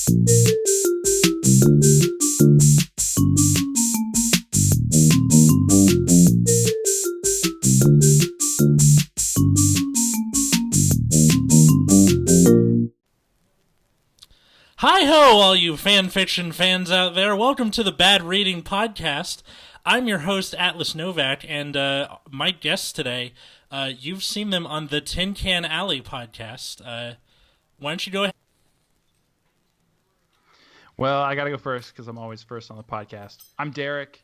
Hi-ho, all you fan fiction fans out there. Welcome to the Bad Reading Podcast. I'm your host, Atlas Novak, and my guests today, you've seen them on the Tin Can Alley podcast. Why don't you go ahead? Well, I got to go first because I'm always first on the podcast. I'm Derek,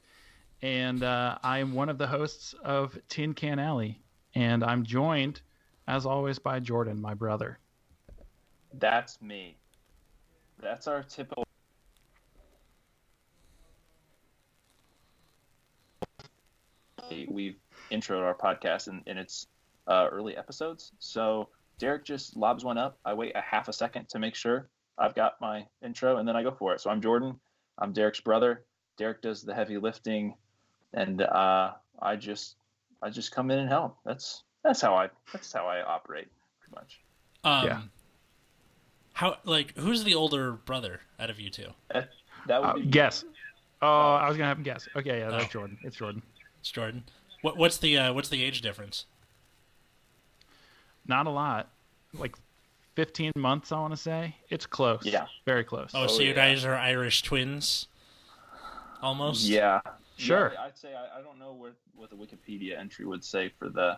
and I'm one of the hosts of Tin Can Alley, and I'm joined, as always, by Jordan, my brother. That's me. That's our typical. We've introed our podcast in its early episodes. So Derek just lobs one up. I wait a half a second to make sure I've got my intro, and then I go for it. So I'm Jordan. I'm Derek's brother. Derek does the heavy lifting, and I just come in and help. That's how I operate pretty much. Yeah. Who's the older brother out of you two? That would be guess. Oh, I was gonna have him guess. Okay, yeah, that's Jordan. It's Jordan. It's Jordan. What's the age difference? Not a lot, like 15 months, I want to say. It's close. Yeah, very close. Oh, so you guys are Irish twins, almost. Yeah, sure. Yeah, I'd say I don't know what the Wikipedia entry would say for the,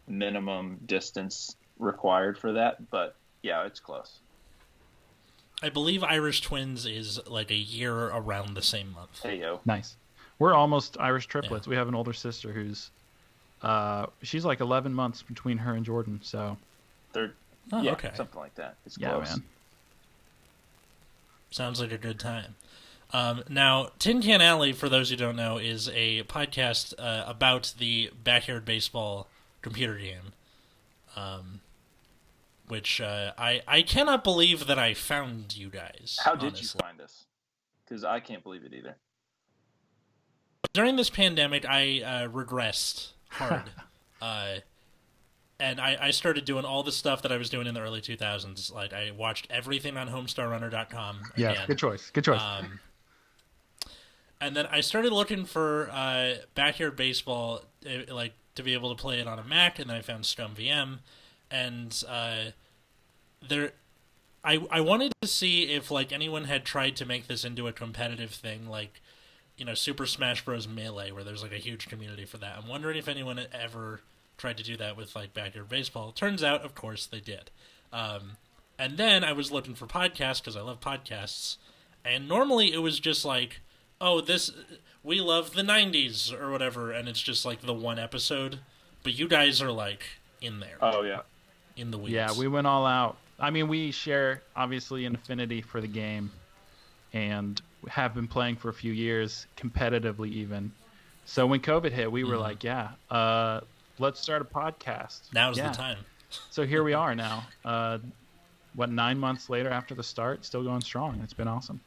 minimum distance required for that, but yeah, it's close. I believe Irish twins is like a year around the same month. Hey yo, nice. We're almost Irish triplets. Yeah. We have an older sister who's she's like 11 months between her and Jordan, so they're okay. Something like that. It's yeah, close. Man. Sounds like a good time. Now, Tin Can Alley, for those who don't know, is a podcast about the backyard baseball computer game. Which I cannot believe that I found you guys. How did you find us? Because I can't believe it either. During this pandemic, I regressed hard. And I started doing all the stuff that I was doing in the early 2000s. Like, I watched everything on HomestarRunner.com. Yeah, again. good choice. Good choice. And then I started looking for backyard baseball, like, to be able to play it on a Mac, and then I found ScummVM. And I wanted to see if like anyone had tried to make this into a competitive thing, like Super Smash Bros. Melee, where there's like a huge community for that. I'm wondering if anyone had ever tried to do that with like backyard baseball. Turns out, of course, they did. And then I was looking for podcasts because I love podcasts, and normally it was just like, oh, we love the '90s or whatever, and it's just like the one episode. But you guys are like in there. Oh yeah. In the weeds. Yeah, we went all out. I mean, we share, obviously, an affinity for the game, and have been playing for a few years, competitively even. So when COVID hit, we were like, let's start a podcast. Now's the time. So here we are now. 9 months later after the start, still going strong. It's been awesome.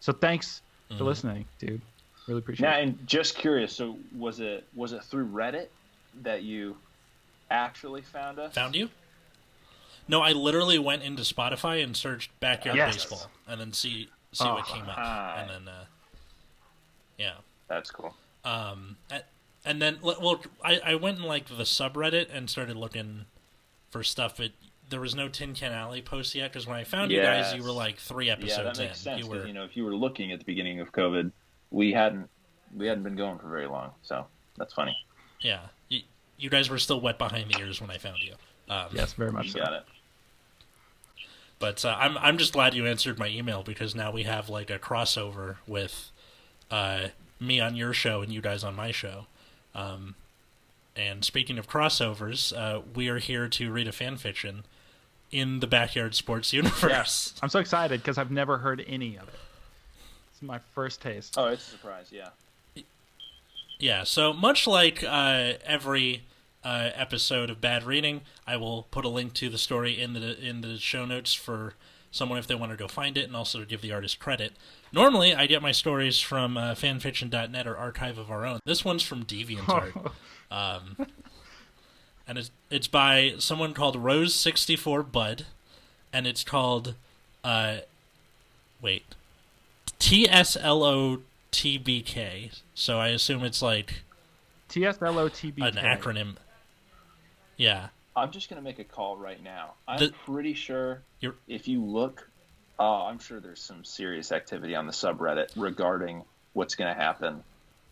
So thanks for listening, dude. Really appreciate it. And just curious, so was it through Reddit that you actually found us? Found you? No, I literally went into Spotify and searched backyard baseball, and then see what came up, and then yeah, that's cool. And then I went in like the subreddit and started looking for stuff. There was no Tin Can Alley post yet because when I found you guys, you were like 3 episodes in. Yeah, that makes sense. Because if you were looking at the beginning of COVID, we hadn't been going for very long, so that's funny. Yeah, you guys were still wet behind the ears when I found you. Yes, very much. You got it. But I'm just glad you answered my email because now we have like a crossover with me on your show and you guys on my show. And speaking of crossovers, we are here to read a fan fiction in the Backyard Sports universe. Yes. I'm so excited because I've never heard any of it. It's my first taste. Oh, it's a surprise, yeah. Yeah, so much like every episode of Bad Reading, I will put a link to the story in the show notes for someone if they want to go find it, and also to give the artist credit. Normally, I get my stories from fanfiction.net or Archive of Our Own. This one's from DeviantArt. And it's by someone called Rose64Bud, and it's called, wait, TSLOTBK. So I assume it's like TSLOTBK. an acronym. Yeah. I'm just going to make a call right now. I'm pretty sure if you look, I'm sure there's some serious activity on the subreddit regarding what's going to happen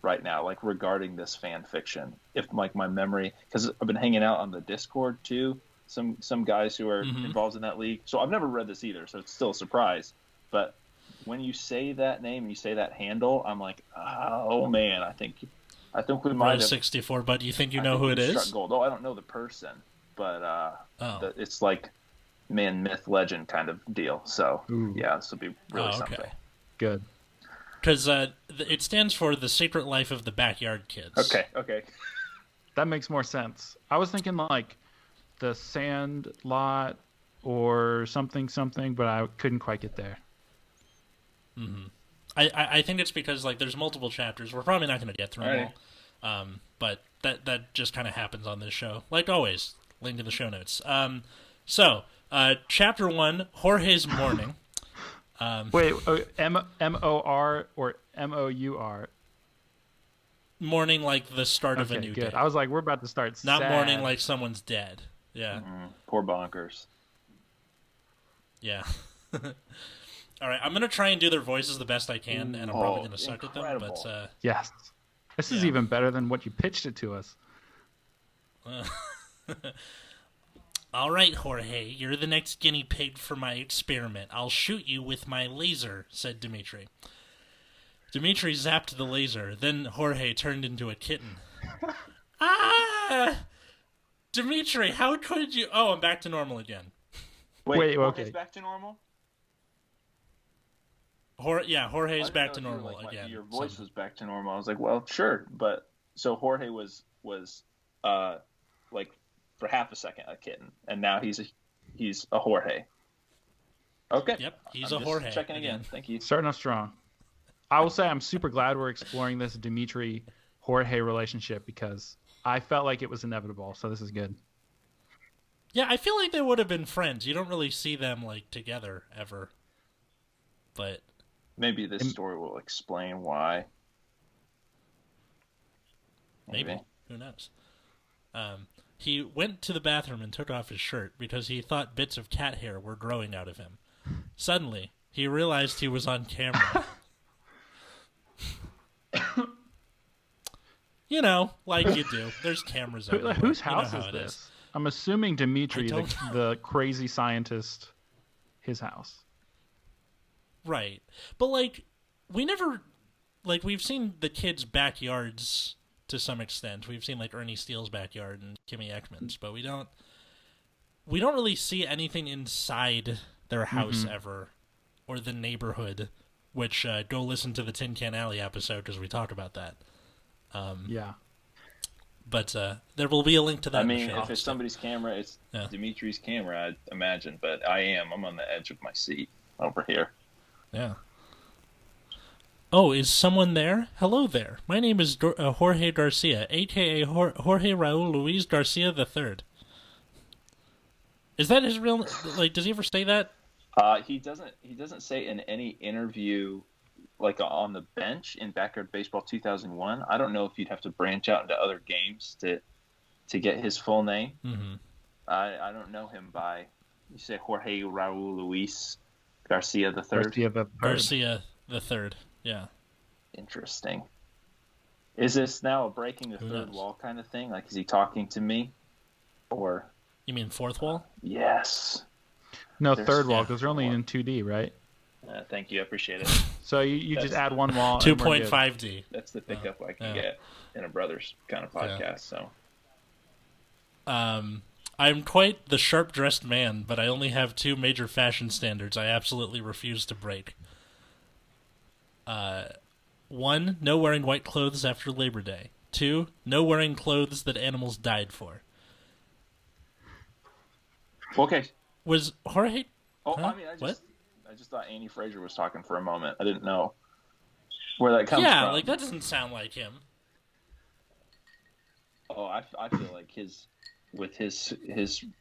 right now, like regarding this fan fiction. If like my memory, because I've been hanging out on the Discord too, some guys who are involved in that league. So I've never read this either, so it's still a surprise. But when you say that name and you say that handle, I'm like, oh man, I think we might have 64. But you think you know who it is? Struck gold. Oh, I don't know the person, but it's like man, myth, legend kind of deal. So yeah, this will be really something. Good. Because it stands for the Secret Life of the Backyard Kids. Okay. That makes more sense. I was thinking like the Sand Lot or something, but I couldn't quite get there. Mm-hmm. I think it's because like there's multiple chapters. We're probably not going to get through them all. But that just kind of happens on this show. Like always, link in the show notes. So, Chapter 1, Jorge's Mourning. Wait, M-O-R or M-O-U-R? Mourning like the start of a new day. I was like, we're about to start Not sad. mourning like someone's dead. Yeah. Poor bonkers. Yeah. All right, I'm going to try and do their voices the best I can, and I'm probably going to suck incredible. at them. But yes. This is even better than what you pitched it to us. All right, Jorge, you're the next guinea pig for my experiment. I'll shoot you with my laser, said Dimitri. Dimitri zapped the laser. Then Jorge turned into a kitten. Dimitri, how could you... Oh, I'm back to normal again. Wait, okay. Back to normal? Jorge's back to normal again. Your voice was back to normal. I was like, well, sure. But so Jorge was like for half a second a kitten, and now he's a Jorge. Okay. Yep, he's a Jorge. Checking again. Thank you. Starting off strong. I will say I'm super glad we're exploring this Dimitri Jorge relationship because I felt like it was inevitable. So this is good. Yeah, I feel like they would have been friends. You don't really see them like together ever. But maybe this story will explain why. Maybe. Who knows? He went to the bathroom and took off his shirt because he thought bits of cat hair were growing out of him. Suddenly, he realized he was on camera. You know, like you do. There's cameras everywhere. Whose house is this? I'm assuming Dimitri, the crazy scientist, his house. Right. But, like, we never... Like, we've seen the kids' backyards to some extent. We've seen, like, Ernie Steele's backyard and Kimmy Ekman's, but we don't really see anything inside their house ever, or the neighborhood, which, go listen to the Tin Can Alley episode, because we talk about that. Yeah. But there will be a link to that. I mean, if it's somebody's camera, it's Dimitri's camera, I'd imagine, but I'm on the edge of my seat over here. Yeah. Oh, is someone there? Hello there. My name is Jorge Garcia, a.k.a. Jorge Raul Luis Garcia III. Is that his real... Like, does he ever say that? He doesn't say in any interview, like on the bench in Backyard Baseball 2001. I don't know if you'd have to branch out into other games to get his full name. Mm-hmm. I don't know him by... You say Jorge Raul Luis Garcia III? Garcia III, yeah. Interesting. Is this now a breaking the third wall kind of thing? Like, is he talking to me? Or... You mean fourth wall? Yes. No, third wall, because they're only in 2D, right? Thank you. I appreciate it. So you just add one wall. 2.5D. That's the pickup I can get in a Brothers kind of podcast. So. I'm quite the sharp-dressed man, but I only have two major fashion standards I absolutely refuse to break. 1, no wearing white clothes after Labor Day. 2, no wearing clothes that animals died for. Okay. Was Jorge... Oh, I mean, I just thought Andy Fraser was talking for a moment. I didn't know where that comes from. Yeah, like, that doesn't sound like him. Oh, I feel like his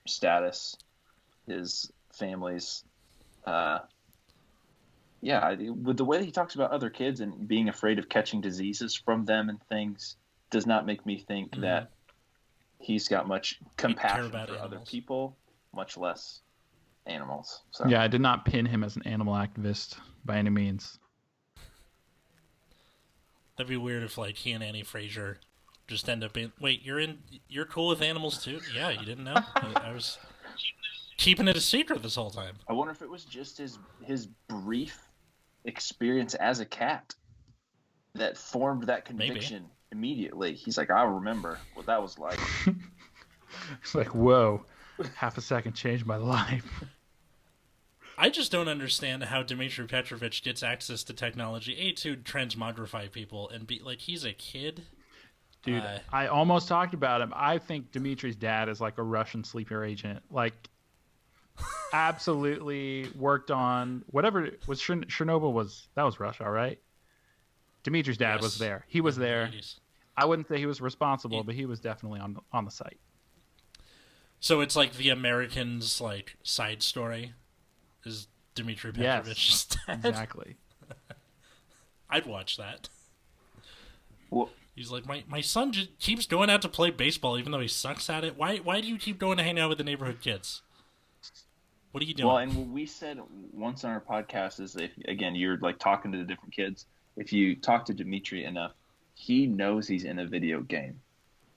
status, his families. With the way that he talks about other kids and being afraid of catching diseases from them and things, does not make me think that he's got much compassion for other people, much less animals. So. Yeah, I did not pin him as an animal activist by any means. That'd be weird if like he and Annie Fraser just end up being. Wait, you're cool with animals too? Yeah, you didn't know? I was keeping it a secret this whole time. I wonder if it was just his brief experience as a cat that formed that conviction immediately. He's like, I remember what that was like. It's like, whoa, half a second changed my life. I just don't understand how Dmitry Petrovich gets access to technology, A, to transmogrify people, and B, like, he's a kid. Dude, I almost talked about him. I think Dimitri's dad is like a Russian sleeper agent. Like, absolutely worked on whatever was Chernobyl that was Russia, right? Dimitri's dad was there. He was there. I wouldn't say he was responsible, but he was definitely on the site. So it's like the Americans' like side story is Dmitry Petrovich's dad. Exactly. I'd watch that. Well, he's like, my son just keeps going out to play baseball even though he sucks at it. Why do you keep going to hang out with the neighborhood kids? What are you doing? Well, and what we said once on our podcast is, if again you're like talking to the different kids, if you talk to Dmitry enough, he knows he's in a video game.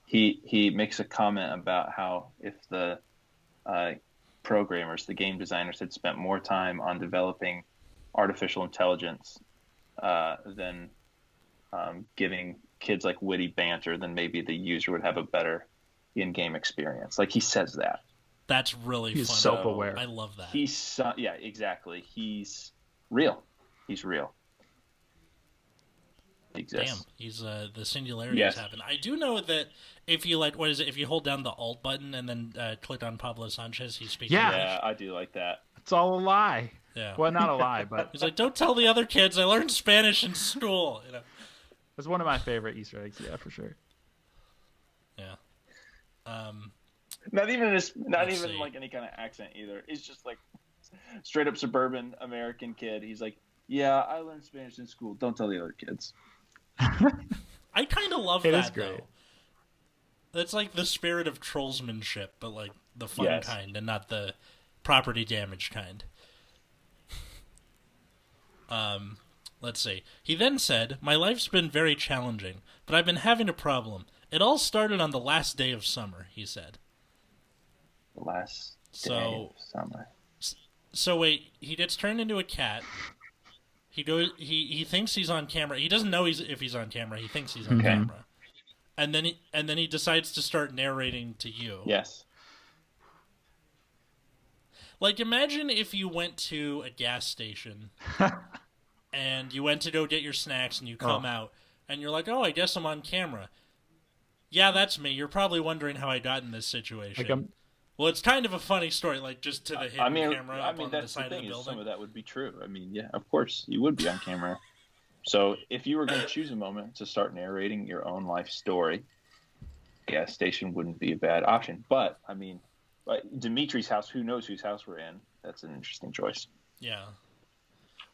He makes a comment about how if the programmers, the game designers, had spent more time on developing artificial intelligence than giving kids like witty banter, then maybe the user would have a better in-game experience. Like, he says that. That's really He's fun. self-aware. I love that. Yeah, exactly. He's real. He's real. He exists. Damn, he's the singularity has happened. I do know that if you like, what is it? If you hold down the Alt button and then click on Pablo Sanchez, he's speaking. Yeah, I do like that. It's all a lie. Yeah. Well, not a lie, but he's like, don't tell the other kids I learned Spanish in school. You know. It's one of my favorite Easter eggs. Yeah, for sure. Yeah. Not even like any kind of accent either. It's just like straight up suburban American kid. He's like, yeah, I learned Spanish in school. Don't tell the other kids. I kind of love that, is great. though. That's like the spirit of trollsmanship, but like the fun kind and not the property damage kind. Let's see. He then said, my life's been very challenging, but I've been having a problem. It all started on the last day of summer, he said. The last day of summer. So wait, he gets turned into a cat. He goes. He thinks he's on camera. He doesn't know if he's on camera. He thinks he's on camera, and then he decides to start narrating to you. Yes. Like, imagine if you went to a gas station, and you went to go get your snacks, and you come out, and you're like, "Oh, I guess I'm on camera." Yeah, that's me. You're probably wondering how I got in this situation. Well, it's kind of a funny story, like just to the hidden camera up on the side of the building. Some of that would be true. I mean, yeah, of course, you would be on camera. So if you were going to choose a moment to start narrating your own life story, gas station wouldn't be a bad option. But, I mean, Dimitri's house, who knows whose house we're in? That's an interesting choice. Yeah.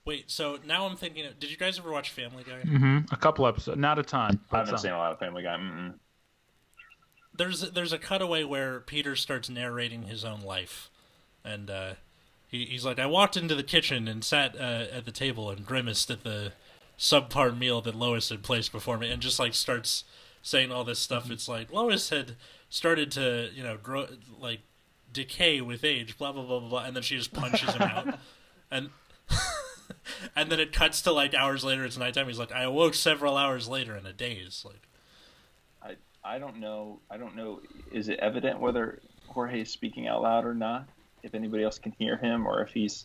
Wait, so now I'm thinking, did you guys ever watch Family Guy? Mm-hmm. A couple episodes, not a ton. I haven't seen a lot of Family Guy. There's a cutaway where Peter starts narrating his own life, and he's like, I walked into the kitchen and sat at the table and grimaced at the subpar meal that Lois had placed before me, and just like starts saying all this stuff. It's like Lois had started to grow, like decay with age, blah blah blah blah blah, and then she just punches him out, and and then it cuts to like hours later. It's nighttime. He's like, I awoke several hours later in a daze. Like. I don't know. Is it evident whether Jorge is speaking out loud or not? If anybody else can hear him, or if he's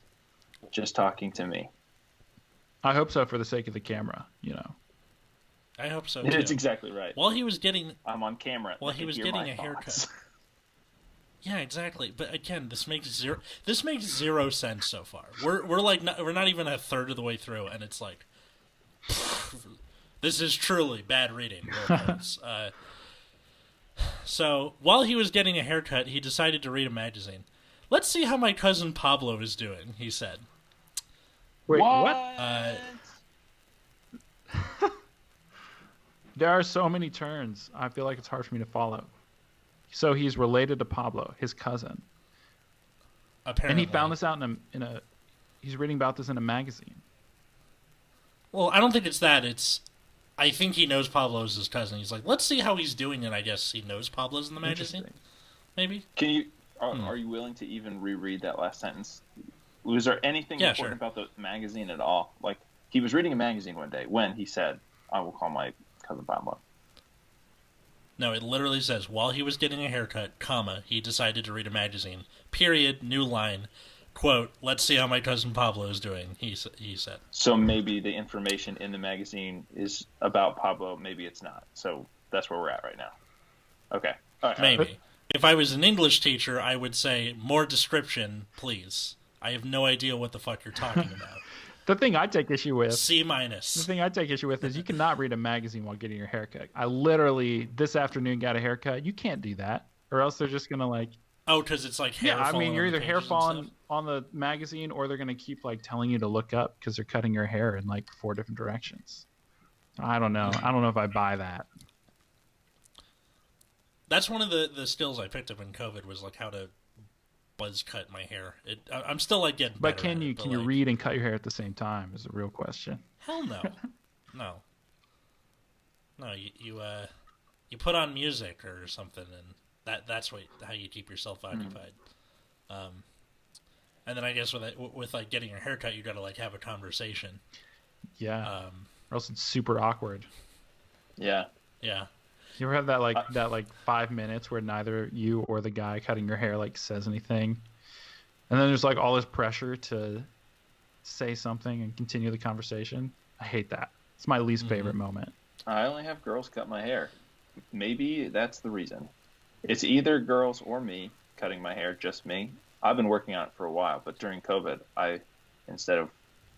just talking to me? I hope so, for the sake of the camera. I hope so too. That's exactly right. While he was getting, I'm on camera. While he was getting a haircut. Yeah, exactly. But again, this makes zero sense so far. We're not even a third of the way through, and it's like, this is truly bad reading. So, while he was getting a haircut, he decided to read a magazine. let's see how my cousin Pablo is doing, he said. Wait, what? There are so many turns. I feel like it's hard for me to follow. So he's related to Pablo, his cousin. Apparently. And he found this out in a he's reading about this in a magazine. Well, I don't think it's that. I think he knows Pablo's his cousin. He's like, let's see how he's doing, and I guess he knows Pablo's in the magazine. Maybe. Can you are you willing to even reread that last sentence? Was there anything important about the magazine at all? Like, he was reading a magazine one day when he said, "I will call my cousin Pablo." No, it literally says, while he was getting a haircut, comma, he decided to read a magazine. Period. New line. Quote, let's see how my cousin Pablo is doing, he said. So maybe the information in the magazine is about Pablo. Maybe it's not. So that's where we're at right now. Okay. All right. Maybe. If I was an English teacher, I would say, more description, please. I have no idea what the fuck you're talking about. The thing I take issue with... C-. The thing I take issue with is you cannot read a magazine while getting your haircut. I literally, this afternoon, got a haircut. You can't do that. Or else they're just going to, like... Oh, because it's like hair falling. Yeah, I mean, you're either hair falling stuff. on the magazine, or they're going to keep, like, telling you to look up because they're cutting your hair in, like, 4 different directions. I don't know. I don't know if I buy that. That's one of the skills I picked up in COVID was, like, how to buzz cut my hair. I'm still, like, getting better. But can you read and cut your hair at the same time is a real question. Hell no. No, you put on music or something, and that's how you keep yourself occupied. And then I guess with like getting your hair cut, you got to like have a conversation. Yeah. Or else it's super awkward. Yeah. Yeah. You ever have that 5 minutes where neither you or the guy cutting your hair like says anything, and then there's like all this pressure to say something and continue the conversation? I hate that. It's my least favorite moment. I only have girls cut my hair. Maybe that's the reason. It's either girls or me cutting my hair, just me. I've been working on it for a while, but during COVID, instead of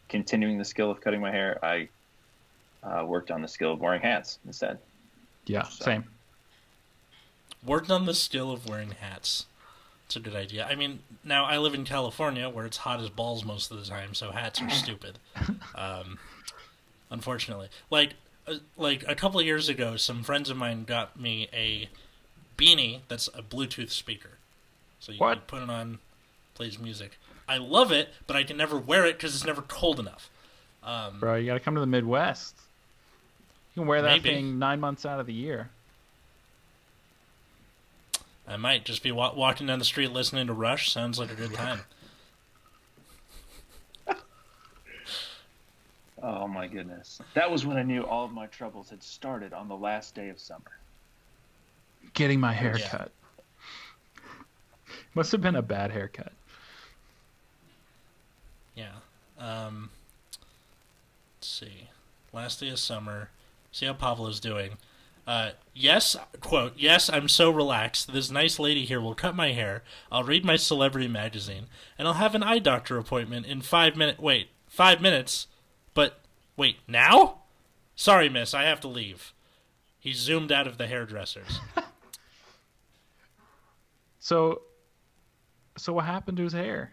continuing the skill of cutting my hair, I worked on the skill of wearing hats instead. Yeah, same. Worked on the skill of wearing hats. It's a good idea. I mean, now I live in California where it's hot as balls most of the time, so hats are stupid. Unfortunately. Like a couple of years ago, some friends of mine got me a beanie that's a Bluetooth speaker. So you can put it on, plays music. I love it, but I can never wear it because it's never cold enough. Bro, you got to come to the Midwest. You can wear that thing 9 months out of the year. I might just be walking down the street listening to Rush. Sounds like a good time. Oh my goodness. That was when I knew all of my troubles had started on the last day of summer. Getting my hair cut. Must have been a bad haircut. Yeah. Let's see. Last day of summer. See how Pablo's doing. Yes, quote, yes, I'm so relaxed. This nice lady here will cut my hair. I'll read my celebrity magazine. And I'll have an eye doctor appointment in 5 minutes. Wait, 5 minutes? But, wait, now? Sorry, miss, I have to leave. He zoomed out of the hairdressers. So what happened to his hair?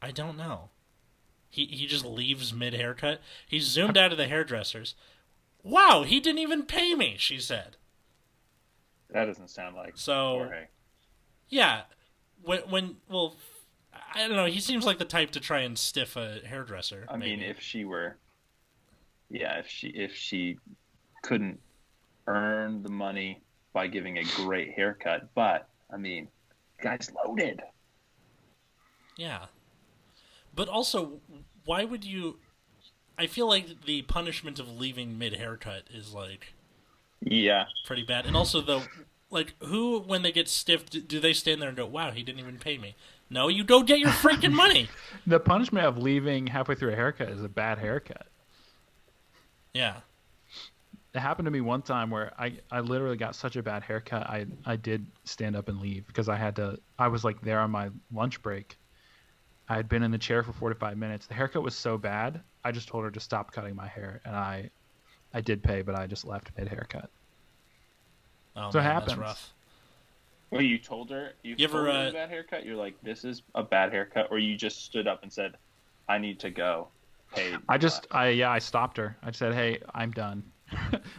I don't know. He just leaves mid-haircut. He zoomed out of the hairdressers. Wow, he didn't even pay me, she said. That doesn't sound like Jorge. Yeah. When I don't know, he seems like the type to try and stiff a hairdresser. I mean, if she couldn't earn the money by giving a great haircut, but I mean, guy's loaded. Yeah. But also, why would you... I feel like the punishment of leaving mid-haircut is, like... Yeah. Pretty bad. And also, though, like, who, when they get stiff, do they stand there and go, wow, he didn't even pay me? No, you go get your freaking money! The punishment of leaving halfway through a haircut is a bad haircut. Yeah. It happened to me one time where I literally got such a bad haircut, I did stand up and leave because I was, like, there on my lunch break. I had been in the chair for 45 minutes. The haircut was so bad, I just told her to stop cutting my hair, and I did pay, but I just left mid-haircut. Oh, so man, it happens. That's rough. Well, you told her you You ever, told her it was a bad haircut. You're like, this is a bad haircut, or you just stood up and said, I need to go. Hey, I stopped her. I said, hey, I'm done.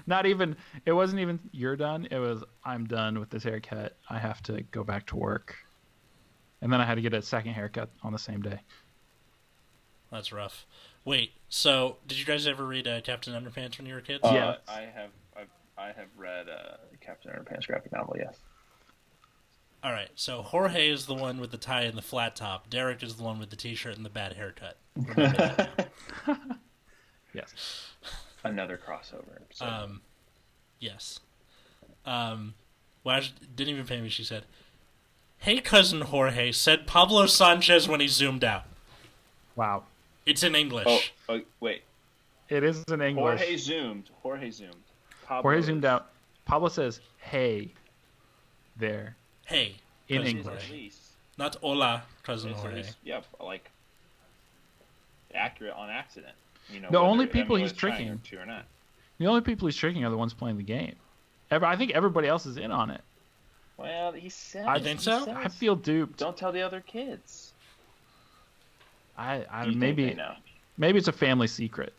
Not even, it wasn't even you're done. It was, I'm done with this haircut. I have to go back to work. And then I had to get a second haircut on the same day. That's rough. Wait, so did you guys ever read Captain Underpants when you were kids? Yeah. I have read Captain Underpants graphic novel. Yes. All right, so Jorge is the one with the tie and the flat top. Derek is the one with the t-shirt and the bad haircut. Remember that? Yes. Another crossover episode. Yes. Well, she didn't even pay me. She said, "Hey, cousin Jorge," said Pablo Sanchez when he zoomed out. Wow. It's in English. Oh, wait. It is in English. Jorge zoomed. Pablo Jorge zoomed out. Pablo says, hey, there. Hey, In cousin English. At Jorge. least, Not hola, cousin it's at Jorge. least, like accurate on accident. You know, The whether- only I mean, people whether he's it's trying tricking. to or not. The only people he's tricking are the ones playing the game. I think everybody else is in on it. Well, he said. I think he so? says, I feel duped. Don't tell the other kids. I You think maybe they know? maybe it's a family secret.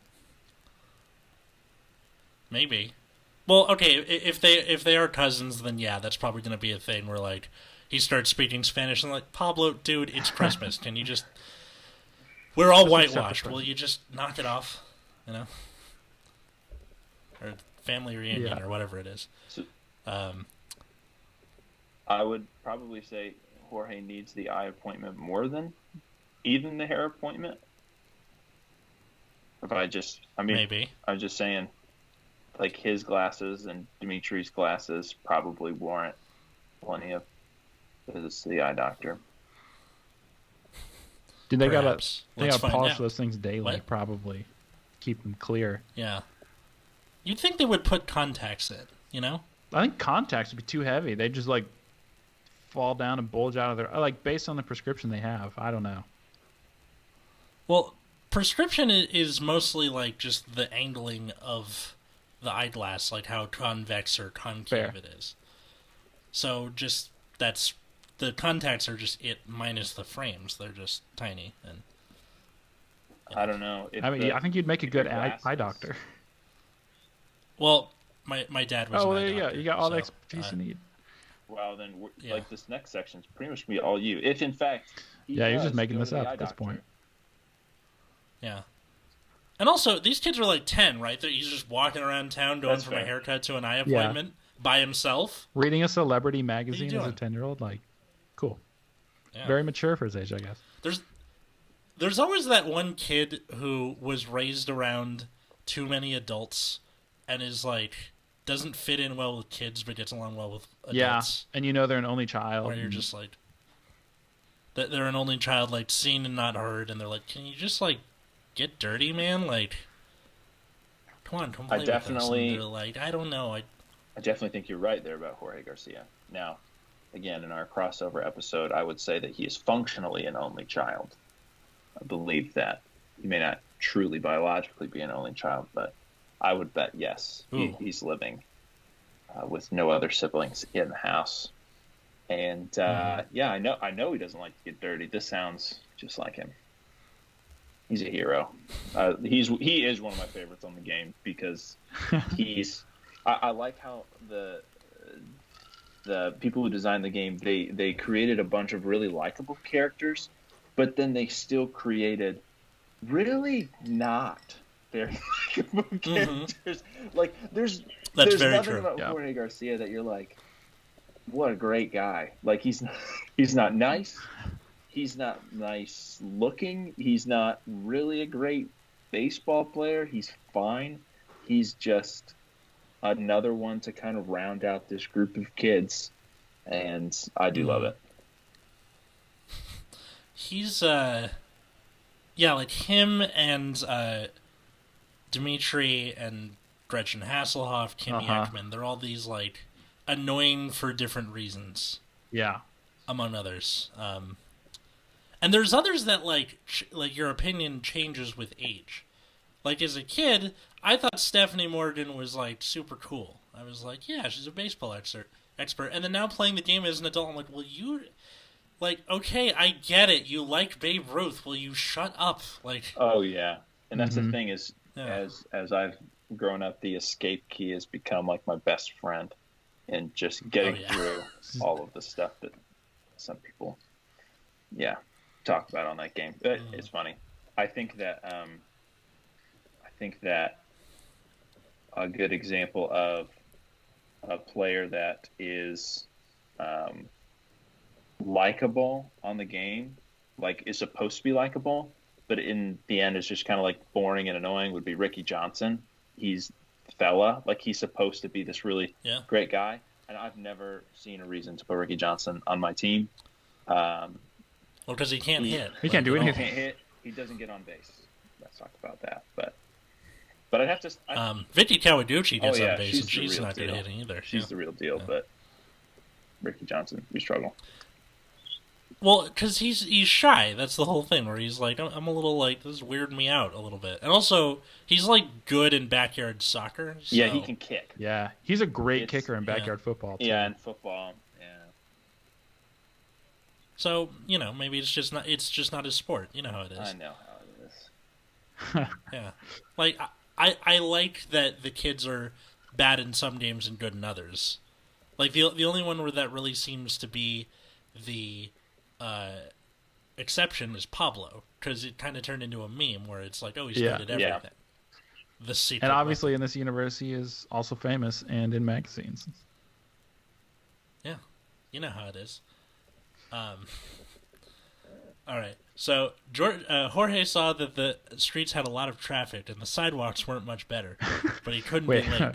Maybe. Well, okay, if they are cousins, then yeah, that's probably going to be a thing where like he starts speaking Spanish and like, Pablo, dude, it's Christmas. Can you just? We're all Just accept the whitewashed. Will present. you just knock it off? You know, or family reunion Yeah. or whatever it is. So- Um, I would probably say Jorge needs the eye appointment more than even the hair appointment. I mean, maybe. I'm just saying, like his glasses and Dimitri's glasses probably warrant plenty of visits to the eye doctor. Dude, they Perhaps. gotta Let's find polish out. those things daily, What? probably. Keep them clear. Yeah. You'd think they would put contacts in, you know? I think contacts would be too heavy. They just like fall down and bulge out of their like based on the prescription they have. I don't know. Well, prescription is mostly like just the angling of the eyeglass, like how convex or concave Fair. it is. So just that's the contacts are just it minus the frames. They're just tiny and I don't know. If I mean, the- I think you'd make a if your good eye glasses- doctor. well, my dad was. Oh, an eye there you go. doctor, You got all the so, expertise you need. Well, then, Yeah. like this next section is pretty much gonna be all you. If in fact, he Yeah, you're just does making go this to the up eye at this doctor. point. Yeah. And also, these kids are like 10, right? He's just walking around town going That's from a fair. haircut to an eye Yeah. appointment by himself. Reading a celebrity magazine as a doing? 10-year-old, like, cool. Yeah. Very mature for his age, I guess. There's always that one kid who was raised around too many adults and is like doesn't fit in well with kids but gets along well with adults. Yeah, and you know they're an only child. Where you're and- just like that they're an only child, like seen and not heard, and they're like, can you just like get dirty, man? Like, come on, come play with us. definitely- And they're like, I don't know. I definitely think you're right there about Jorge Garcia. Now, again, in our crossover episode, I would say that he is functionally an only child. I believe that. He may not truly biologically be an only child, but I would bet yes, Ooh. he's living with no other siblings in the house. And yeah, I know he doesn't like to get dirty. This sounds just like him. He's a hero. He is one of my favorites on the game because I like how the people who designed the game they created a bunch of really likable characters, but then they still created really not very likable characters. Like there's very nothing true. about Yeah. Jorge Garcia that you're like, what a great guy. Like he's not nice. He's not nice looking. He's not really a great baseball player. He's fine. He's just another one to kind of round out this group of kids, and I do love it. He's yeah, like him and Dimitri and Gretchen Hasselhoff, Kimi Uh-huh. Ekman, they're all these like annoying for different reasons, Yeah. among others. And there's others that like your opinion changes with age. Like as a kid, I thought Stephanie Morgan was like super cool. I was like, yeah, she's a baseball expert. expert, and then now playing the game as an adult, I'm like, well, you, like, okay, I get it. You like Babe Ruth. Will you shut up? Like, Oh yeah, and that's the Mhm. thing is, yeah. as I've grown up, the escape key has become like my best friend, and just getting Oh, yeah. through all of the stuff that some people, talk about on that game. But it's funny. I think that a good example of a player that is likable on the game, like is supposed to be likable, but in the end is just kind of like boring and annoying, would be Ricky Johnson. He's fella, like he's supposed to be this really Yeah. great guy, and I've never seen a reason to put Ricky Johnson on my team. Um, Well, because he can't hit. He can't do you know? he anything. can't hit. He doesn't get on base. Let's talk about that. But I'd have to. Vicky Kawaguchi gets Oh, yeah, on base, she's and the she's real not good at deal. hitting either. she's Yeah. the real deal. But Ricky Johnson, we struggle. Well, because he's shy. That's the whole thing. Where he's like, I'm a little like, this is weirding me out a little bit. And also, he's like good in backyard soccer. So, Yeah, he can kick. Yeah, he's a great It's- kicker in yeah. backyard football. Too. Yeah, and football. Yeah. So maybe it's just not his sport. You know how it is. I know how it is. Yeah. Like I like that the kids are bad in some games and good in others. Like the only one where that really seems to be the exception is Pablo, because it kind of turned into a meme where it's like, oh, he's Yeah. good at Yeah. everything. The secret. And obviously, in this universe, he is also famous and in magazines. Yeah, you know how it is. All right. So Jorge saw that the streets had a lot of traffic and the sidewalks weren't much better, but he couldn't Wait, be late.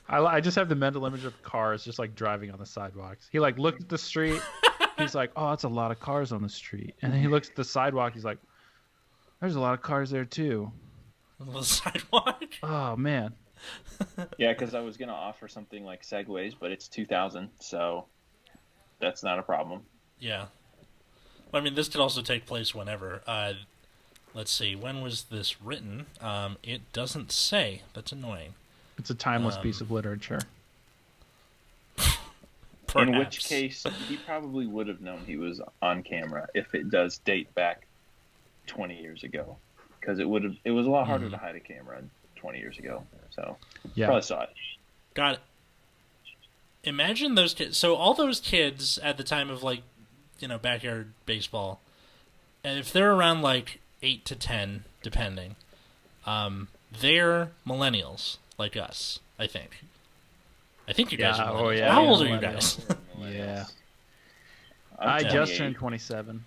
I just have the mental image of cars just like driving on the sidewalks. He like looked at the street. He's like, oh, that's a lot of cars on the street. And then he looks at the sidewalk. He's like, there's a lot of cars there too. The sidewalk. Oh man. Yeah, because I was gonna offer something like Segways, but it's 2000, so that's not a problem. Yeah. Well, I mean, this could also take place whenever. Let's see. When was this written? It doesn't say. That's annoying. It's a timeless piece of literature. Perhaps. In which case, he probably would have known he was on camera if it does date back 20 years ago, because it was a lot harder to hide a camera 20 years ago. So Yeah. probably saw it. God, imagine those kids. So all those kids at the time of like, backyard baseball, and if they're around like 8 to 10, depending, they're millennials like us. I think. I think you guys Yeah, are oh, millennials. yeah, How yeah, old are you millennials. guys? Yeah. I'm I just 28. turned 27.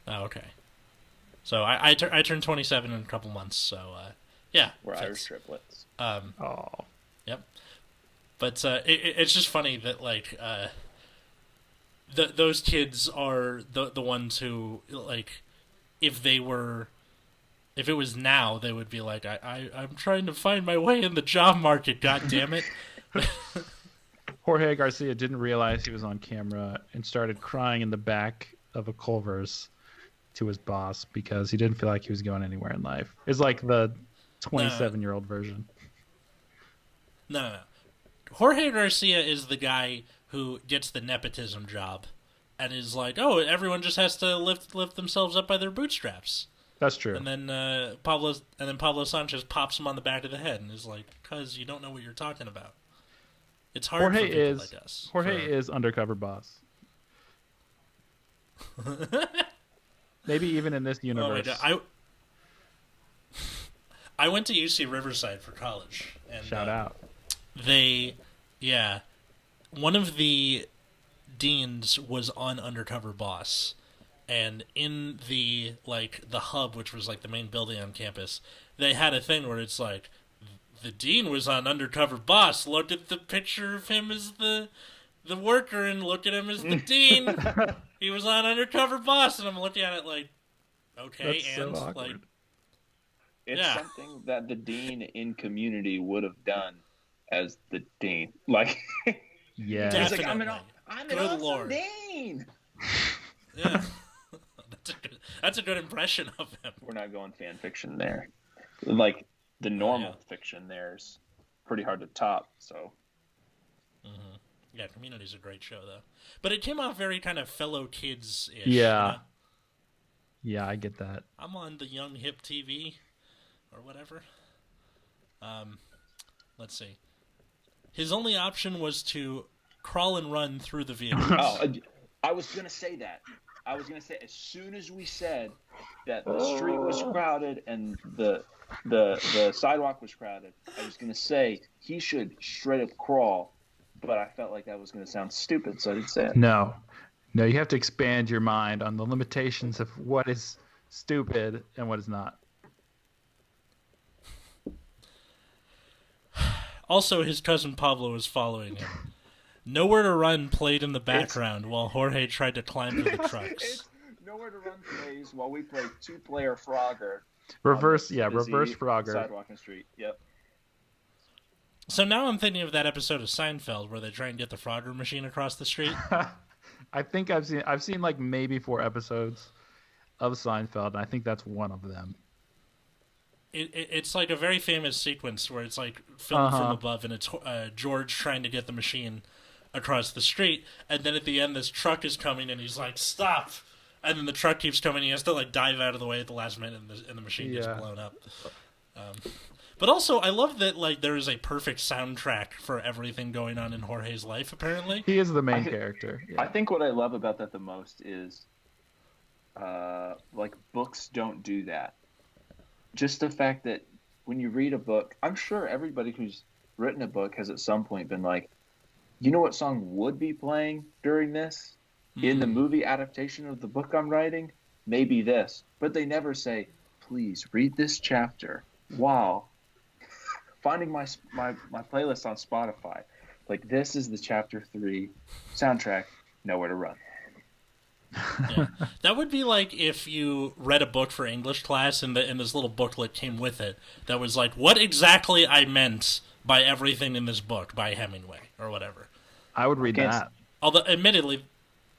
Oh, okay. So I turned 27 in a couple months. So yeah, We're fits. Irish triplets. Oh. Yep. But it's just funny that like those kids are the ones who, like, if it was now, they would be like, I'm trying to find my way in the job market, god damn it. Jorge Garcia didn't realize he was on camera and started crying in the back of a Culver's to his boss because he didn't feel like he was going anywhere in life. It's like the 27-year-old version. No. Jorge Garcia is the guy who gets the nepotism job and is like, oh, everyone just has to lift themselves up by their bootstraps. That's true. And then Pablo Sanchez pops him on the back of the head and is like, cuz you don't know what you're talking about. It's hard Jorge for people is like us. Jorge is undercover boss. Maybe even in this Oh my universe. God. I went to UC Riverside for college. And, Shout out. One of the deans was on Undercover Boss, and in the hub, which was like the main building on campus, they had a thing where it's like, the dean was on Undercover Boss. Look at the picture of him as the worker, and look at him as the dean. He was on Undercover Boss, and I'm looking at it like, okay, That's and so awkward. like, It's Yeah. something that the dean in Community would have done as the dean. Like, Yeah. Definitely. he's like, I'm an Good awesome Lord. dean. yeah, that's a good impression of him. We're not going fan fiction there. Like, the normal yeah. fiction there's pretty hard to top. So Mm-hmm. Yeah, Community's a great show though, but it came off very kind of fellow kids-ish. Yeah. Yeah, I get that. I'm on the young hip TV, or whatever. Let's see. His only option was to crawl and run through the vehicle. Oh, I was gonna say that. I was gonna say as soon as we said that the street was crowded and the sidewalk was crowded, I was gonna say he should straight up crawl, but I felt like that was gonna sound stupid, so I didn't say it. No, you have to expand your mind on the limitations of what is stupid and what is not. Also, his cousin Pablo was following him. Nowhere to Run played in the background while Jorge tried to climb through the trucks. It's Nowhere to Run plays while we play two-player Frogger. Reverse on this busy reverse Frogger. Sidewalk and street. Yep. So now I'm thinking of that episode of Seinfeld where they try and get the Frogger machine across the street. I think I've seen like maybe 4 episodes of Seinfeld, and I think that's one of them. It's like a very famous sequence where it's like filmed from above, and it's George trying to get the machine across the street, and then at the end this truck is coming, and he's like, "Stop!" And then the truck keeps coming. He has to like dive out of the way at the last minute, and the machine gets blown up. But also, I love that like there is a perfect soundtrack for everything going on in Jorge's life. Apparently, he is the main character. Yeah. I think what I love about that the most is, like books don't do that. Just the fact that when you read a book, I'm sure everybody who's written a book has at some point been like, you know what song would be playing during this? In the movie adaptation of the book I'm writing? Maybe this. But they never say, please read this chapter while finding my playlist on Spotify. Like, this is the chapter 3 soundtrack, Nowhere to Run. Yeah. That would be like if you read a book for English class and this little booklet came with it that was like, what exactly I meant by everything in this book by Hemingway or whatever. I would read that. Although, admittedly,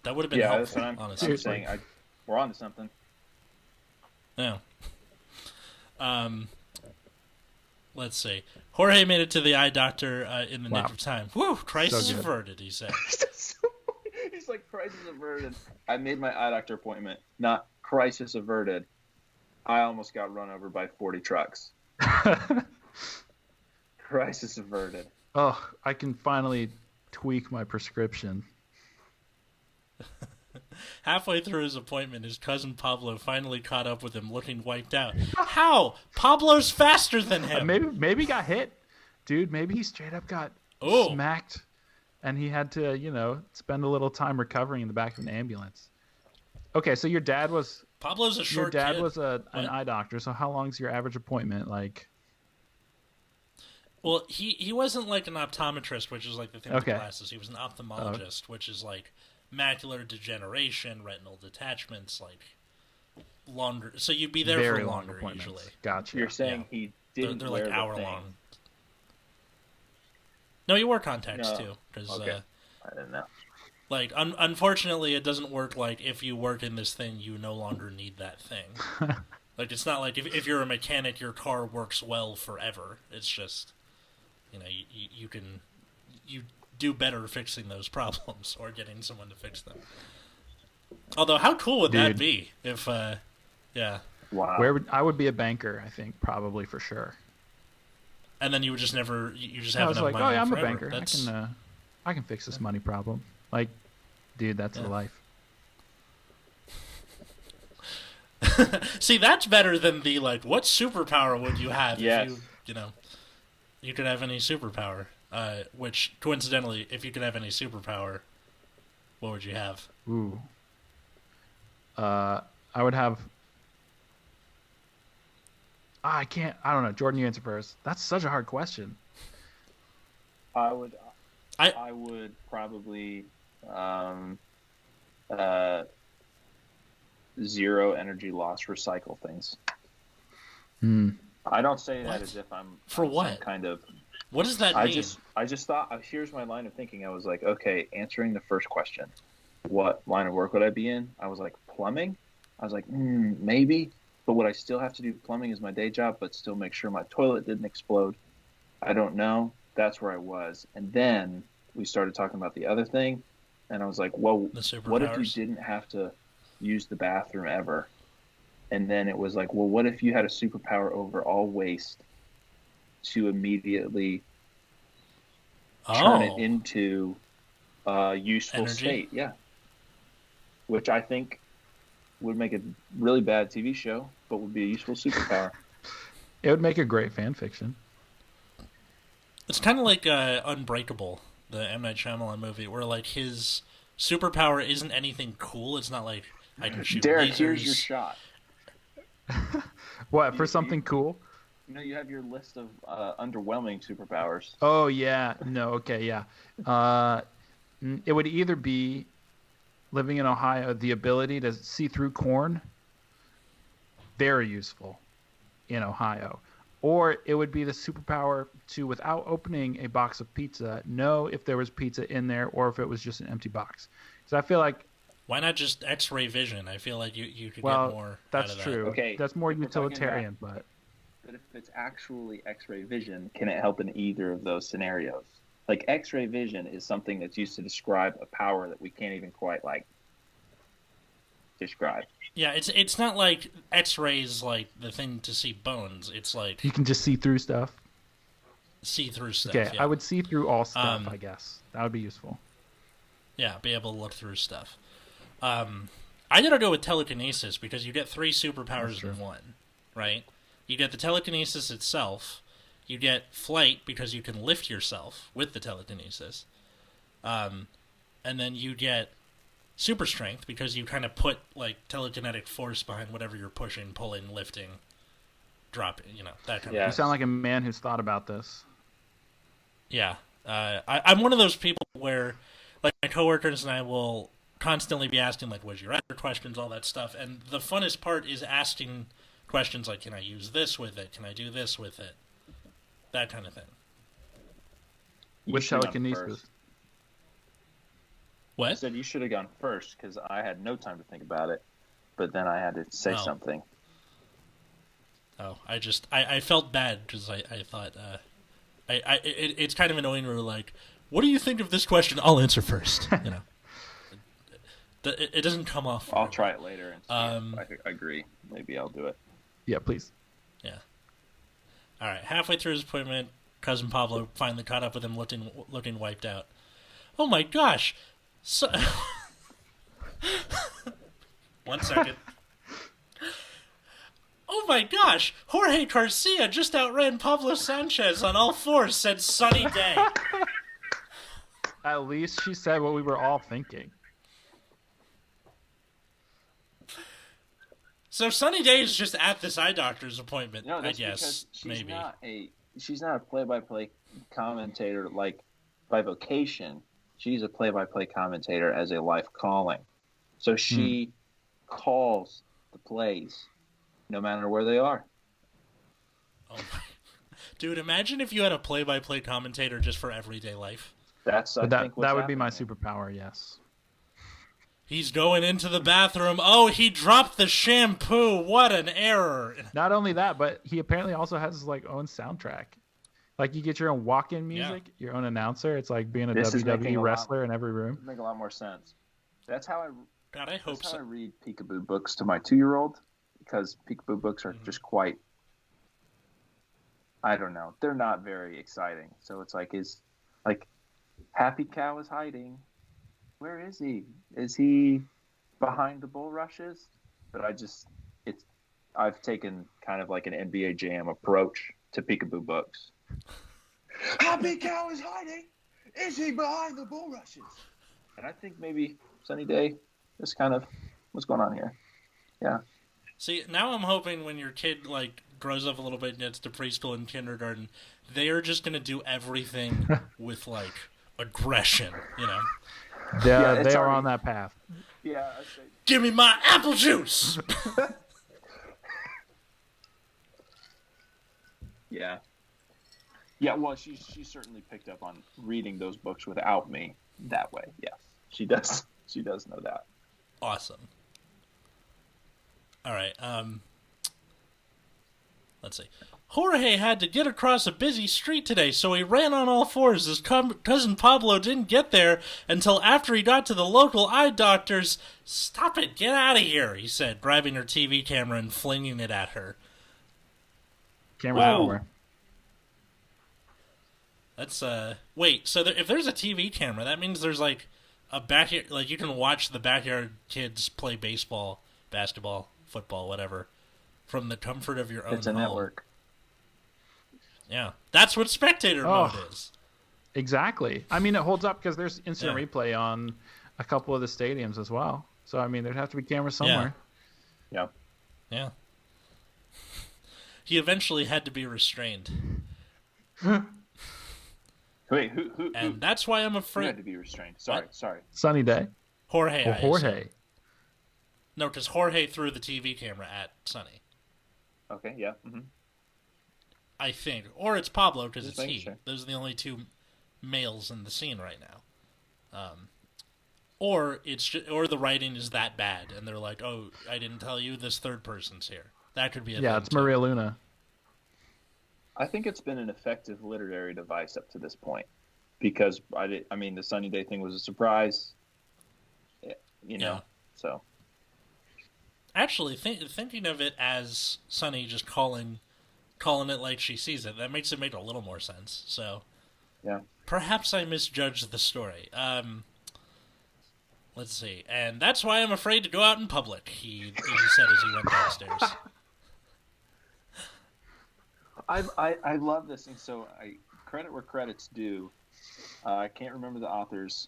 that would have been helpful, that's what honestly. I'm saying. We're on to something. Yeah. Let's see. Jorge made it to the eye doctor in the nick of time. Whew, crisis averted, he said. He's like, crisis averted. I made my eye doctor appointment, not crisis averted. I almost got run over by 40 trucks. Crisis averted. Oh, I can finally tweak my prescription. Halfway through his appointment, his cousin Pablo finally caught up with him, looking wiped out. How? Pablo's faster than him. Maybe he got hit. Dude, maybe he straight up got smacked. And he had to, spend a little time recovering in the back of an ambulance. Okay, so your dad was... Pablo's a short kid. Your dad was an eye doctor, so how long's your average appointment? Like... Well, he wasn't like an optometrist, which is like the thing with glasses. He was an ophthalmologist, which is like macular degeneration, retinal detachments, like longer. So you'd be there very for long longer appointments. usually. Gotcha. You're saying he didn't they're wear like the hour thing. long. No, you wore contacts too, because I didn't know. like unfortunately, it doesn't work like if you work in this thing, you no longer need that thing. Like it's not like if you're a mechanic, your car works well forever. It's just you do better fixing those problems or getting someone to fix them. Although, how cool would that be if, yeah. Wow. I would be a banker, I think, probably for sure. And then you would just never, you just have I was enough like, money I'm forever. a banker. I can fix this money problem. Like, dude, that's the life. See, that's better than the, like, what superpower would you have if you could have any superpower? Which, coincidentally, if you could have any superpower, what would you have? Ooh. I would have... I don't know. Jordan, you answer first. That's such a hard question. I would probably zero energy loss recycle things. I don't say that as if I'm for what some kind of. What does that mean? I just thought. Here's my line of thinking. I was like, okay, answering the first question, what line of work would I be in? I was like, plumbing. I was like, maybe. But would I still have to do plumbing as my day job, but still make sure my toilet didn't explode? I don't know. That's where I was. And then we started talking about the other thing, and I was like, well, The what if you superpowers. didn't have to use the bathroom ever? And then it was like, well, what if you had a superpower over all waste to immediately turn it Oh, into a useful energy. state? Yeah. Which I think would make a really bad TV show, but would be a useful superpower. It would make a great fan fiction. It's kind of like Unbreakable, the M Night Shyamalan movie, where like his superpower isn't anything cool. It's not like I can shoot Derek, lasers. here's your shot. What, for something cool? You have your list of underwhelming superpowers. Oh yeah, no, okay, yeah. It would either be living in Ohio, the ability to see through corn, very useful in Ohio, or it would be the superpower to, without opening a box of pizza, know if there was pizza in there or if it was just an empty box. Because I feel like, Why not just X-ray vision? I feel like you could well, get more that's out of true. Okay, That's more if we're talking utilitarian, but But if it's actually X-ray vision, can it help in either of those scenarios? Like X-ray vision is something that's used to describe a power that we can't even quite like describe. Yeah, it's not like X-rays like the thing to see bones. It's like you can just see through stuff. see-through stuff. Okay, Yeah. I would see through all stuff, Um, I guess. That would be useful. Yeah, be able to look through stuff. I gotta go with telekinesis because you get 3 superpowers in one, right? You get the telekinesis itself. You get flight because you can lift yourself with the telekinesis. And then you get super strength because you kind of put like telekinetic force behind whatever you're pushing, pulling, lifting, dropping. That kind Yeah. You sound like a man who's thought about this. Yeah. I'm one of those people where, like, my coworkers and I will constantly be asking, like, what's your other questions, all that stuff. And the funnest part is asking questions like, can I use this with it? Can I do this with it? That kind of thing. You With should've gone telekinesis. first. I What? said you should have gone first because I had no time to think about it, but then I had to say Oh. something. Oh, I felt bad because I thought, it's kind of annoying where, like, what do you think of this question? I'll answer first, It doesn't come off. I'll try it later and see Um, if I agree. Maybe I'll do it. Yeah, please. Yeah. All right. Halfway through his appointment, cousin Pablo finally caught up with him, looking wiped out. Oh my gosh! So... 1 second. Oh my gosh! Jorge Garcia just outran Pablo Sanchez on all fours. Said sunny day. At least she said what we were all thinking. So Sunny Day is just at this eye doctor's appointment. No, I that's guess because maybe. she's not a play-by-play commentator like by vocation. She's a play-by-play commentator as a life calling. So she calls the plays no matter where they are. Oh my. Dude, imagine if you had a play-by-play commentator just for everyday life. That's But I think what's that would be my happening. superpower, yes. He's going into the bathroom. Oh, he dropped the shampoo. What an error. Not only that, but he apparently also has his like own soundtrack. Like you get your own walk-in music, your own announcer. It's like being a This is making WWE a lot- wrestler in every room. Make a lot more sense. That's how I God, I hope That's how I so. read peekaboo books to my 2-year-old because peekaboo books are just quite. I don't know. They're not very exciting. So it's like Happy Cow is hiding. Where is he? Is he behind the bulrushes? But I've taken kind of like an NBA Jam approach to peekaboo books. Happy Cow is hiding. Is he behind the bulrushes? And I think maybe Sunny Day is kind of what's going on here. Yeah. See, now I'm hoping when your kid, like, grows up a little bit and gets to preschool and kindergarten, they are just going to do everything with, like, aggression, Yeah, Yeah, it's they are already- on that path. Yeah, I say. Give me my apple juice! Yeah. Yeah, well, she certainly picked up on reading those books without me that way. Yes, she does. She does know that. Awesome. All right, let's see. Jorge had to get across a busy street today, so he ran on all fours. His cousin Pablo didn't get there until after he got to the local eye doctor's. Stop it, get out of here, he said, grabbing her TV camera and flinging it at her. Camera Whoa. over. That's, wait, so if there's a TV camera, that means there's, like, a backyard, like, you can watch the backyard kids play baseball, basketball, football, whatever, from the comfort of your own It's a home. network. Yeah, that's what spectator mode is. Exactly. I mean, it holds up because there's instant Yeah. replay on a couple of the stadiums as well. So, I mean, there'd have to be cameras somewhere. Yeah. Yeah. He eventually had to be restrained. Wait, who And that's why I'm had afraid... to be restrained? Sorry. Sunny day. Jorge. Or I assume. Jorge. No, because Jorge threw the TV camera at Sonny. Okay, yeah. Mm-hmm. I think. Or it's Pablo, because Just it's making he. sure. Those are the only two males in the scene right now. Or or the writing is that bad, and they're like, oh, I didn't tell you, this third person's here. That could be a Yeah, thing, it's too. Maria Luna. I think it's been an effective literary device up to this point, because I mean, the Sunny Day thing was a surprise. You know, Yeah. so Actually, thinking of it as Sunny just calling it like she sees it, that makes it make a little more sense. So, yeah. perhaps I misjudged the story. Let's see. And that's why I'm afraid to go out in public, he said as he went downstairs. I love this, and so I credit where credit's due. I can't remember the author's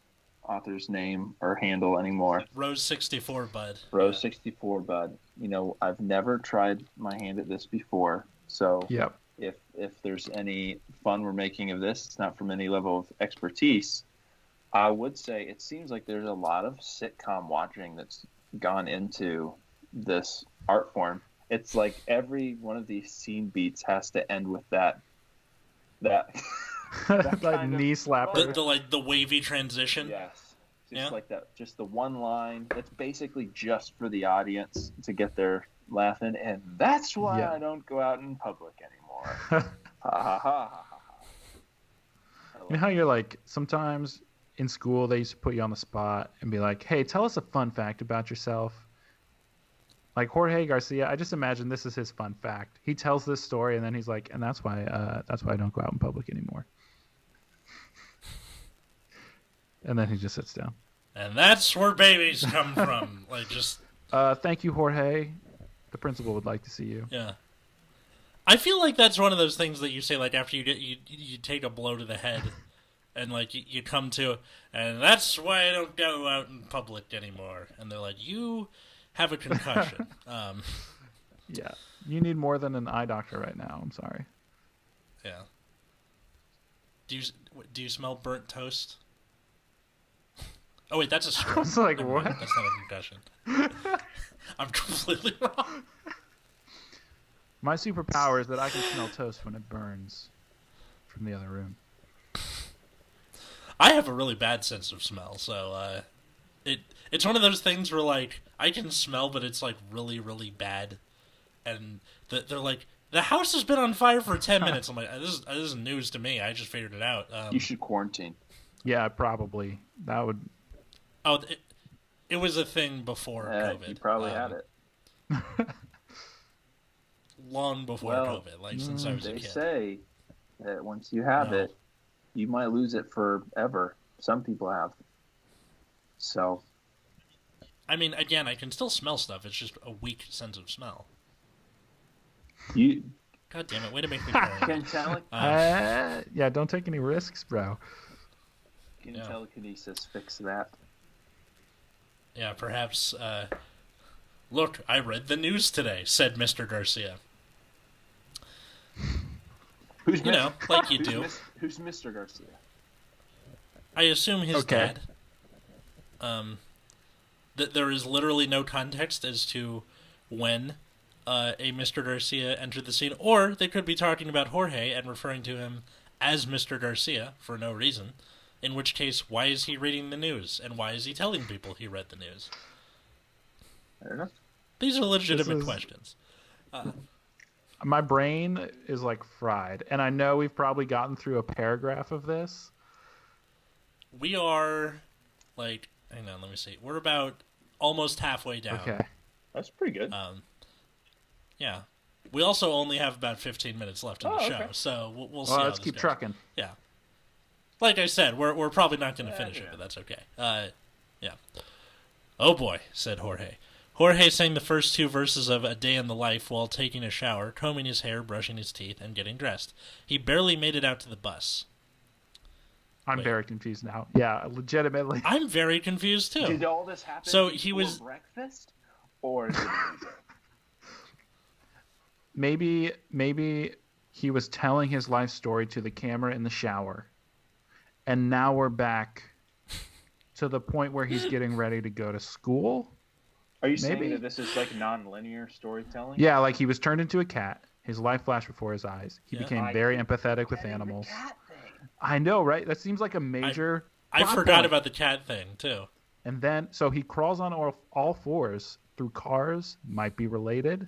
name or handle anymore. Rose 64, bud. Rose 64, bud. You know, I've never tried my hand at this before, so Yep. if there's any fun we're making of this, it's not from any level of expertise. I would say it seems like there's a lot of sitcom watching that's gone into this art form. It's like every one of these scene beats has to end with that That like kind of- knee slapper. The wavy transition. yes, just Yeah. like that. Just the one line that's basically just for the audience to get their laughing, and that's why Yeah. I don't go out in public anymore. Ha ha ha ha ha. I You love know how you're like, sometimes in school they used to put you on the spot and be like, hey, tell us a fun fact about yourself. Like Jorge Garcia, I just imagine this is his fun fact. He tells this story and then he's like, and that's why I don't go out in public anymore. And then he just sits down. And that's where babies come from. Like, just, Thank you, Jorge. The principal would like to see you. yeah. I feel like that's one of those things that you say, like, after you take a blow to the head, and, like, you come to, and that's why I don't go out in public anymore. And they're like, you have a concussion. Yeah. You need more than an eye doctor right now. I'm sorry. Yeah. Do you smell burnt toast? Oh wait, that's a stroke. I was like, Never mind, what? That's not a concussion. I'm completely wrong. My superpower is that I can smell toast when it burns from the other room. I have a really bad sense of smell, so it's one of those things where like I can smell, but it's like really, really bad, and they're like, the house has been on fire for 10 minutes. I'm like, this is news to me. I just figured it out. You should quarantine. Yeah, probably. That would. Oh, it was a thing before COVID. You probably had it. Long before Well, COVID, like since I was a They kid. say that once you have No. it, you might lose it forever. Some people have. So I mean, again, I can still smell stuff. It's just a weak sense of smell. you God damn it! Way to make me paranoid. can Yeah, don't take any risks, bro. Yeah. telekinesis fix that. Yeah, perhaps. Look, I read the news today," said Mr. Garcia. Who's You know, like you who's do. Who's Mr. Garcia? I assume his Okay. dad. That there is literally no context as to when a Mr. Garcia entered the scene, or they could be talking about Jorge and referring to him as Mr. Garcia for no reason. In which case, why is he reading the news, and why is he telling people he read the news? I don't know. These are legitimate This is- questions. My brain is like fried, and I know we've probably gotten through a paragraph of this. We are, like, hang on, let me see. We're about almost halfway down. Okay. That's pretty good. Yeah. We also only have about 15 minutes left in the show, okay. so we'll see Well, how let's this keep goes. trucking. Yeah. Like I said, we're probably not going to finish it, but that's okay. Yeah. Oh boy, said Jorge. Jorge sang the first two verses of A Day in the Life while taking a shower, combing his hair, brushing his teeth, and getting dressed. He barely made it out to the bus. I'm Wait. very confused now. Yeah, legitimately. I'm very confused, too. Did all this happen So before he was- breakfast? Or did it Maybe he was telling his life story to the camera in the shower, and now we're back to the point where he's getting ready to go to school. Are you Maybe. saying that this is like non-linear storytelling? Yeah, like he was turned into a cat. His life flashed before his eyes. He Yeah. became very empathetic with That is the animals. cat thing. I know, right? That seems like a major. I plot forgot point. about the cat thing, too. And then, so he crawls on all fours through cars. Might be related.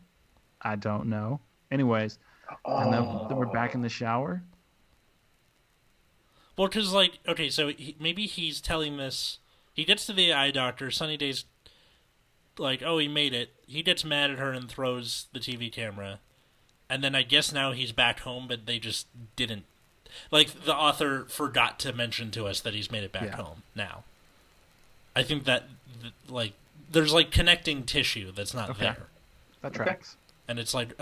I don't know. Anyways, and then we're back in the shower. Well, because, like, okay, so maybe he's telling this. He gets to the eye doctor. Sunny Day's like, oh, he made it. He gets mad at her and throws the TV camera. And then I guess now he's back home, but they just didn't. Like, the author forgot to mention to us that he's made it back home now. I think that, like, there's, like, connecting tissue that's not there. That tracks. And it's like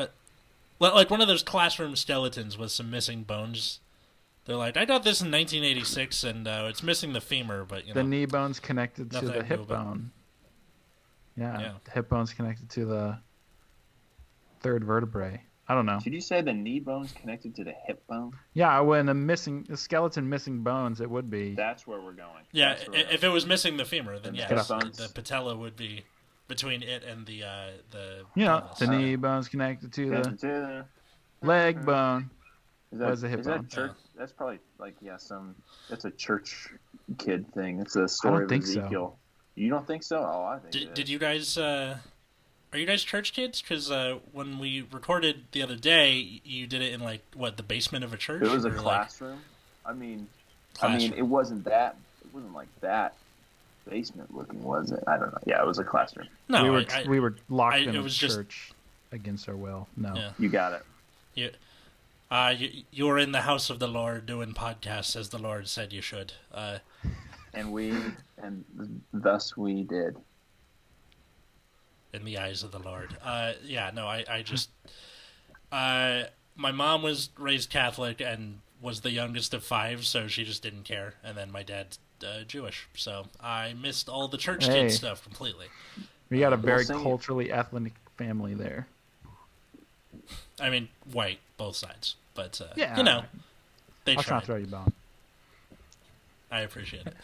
one of those classroom skeletons with some missing bones. They're like, I got this in 1986, and it's missing the femur, but The knee bone's connected to nothing I the can hip do about it. bone. Yeah, Yeah. the hip bone's connected to the third vertebrae. I don't know. Did you say the knee bone's connected to the hip bone? Yeah, when a skeleton missing bones, it would be. That's where we're going. Yeah, That's where we're if it was missing the femur, then The yes, hip bones. the patella would be between it and the You know, pelvis. the knee bone's connected to going. the leg bone. Is What is the hip is bone? that church? That's probably like that's a church kid thing. It's a story of think so. Ezekiel. You don't think so? Oh, I think it Did is. you guys? Are you guys church kids? Because when we recorded the other day, you did it in like the basement of a church. It was a Or, like, classroom. I mean, classroom? it wasn't that. It wasn't like that basement looking, was it? I don't know. Yeah, it was a classroom. No, we were locked in it a was just- church against our will. No. Yeah. You got it. You were in the house of the Lord doing podcasts as the Lord said you should. And thus we did. In the eyes of the Lord. I just my mom was raised Catholic and was the youngest of 5, so she just didn't care. And then my dad's Jewish, so I missed all the church Hey. kid stuff completely. We got a very sing it. culturally ethnic family there. I mean, white, both sides, but Yeah. you know, they I'll try tried. to throw you a bone. I appreciate it.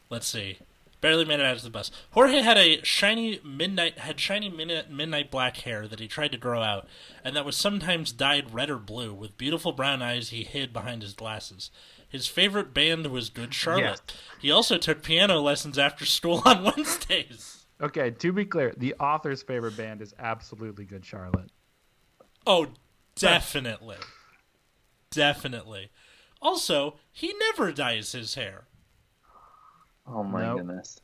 Let's see. Barely made it out of the bus. Jorge had shiny midnight black hair that he tried to grow out, and that was sometimes dyed red or blue, with beautiful brown eyes he hid behind his glasses. His favorite band was Good Charlotte. Yes. He also took piano lessons after school on Wednesdays. Okay, to be clear, the author's favorite band is absolutely Good Charlotte. Oh, definitely. Definitely. Also, he never dyes his hair. Oh my Nope. goodness.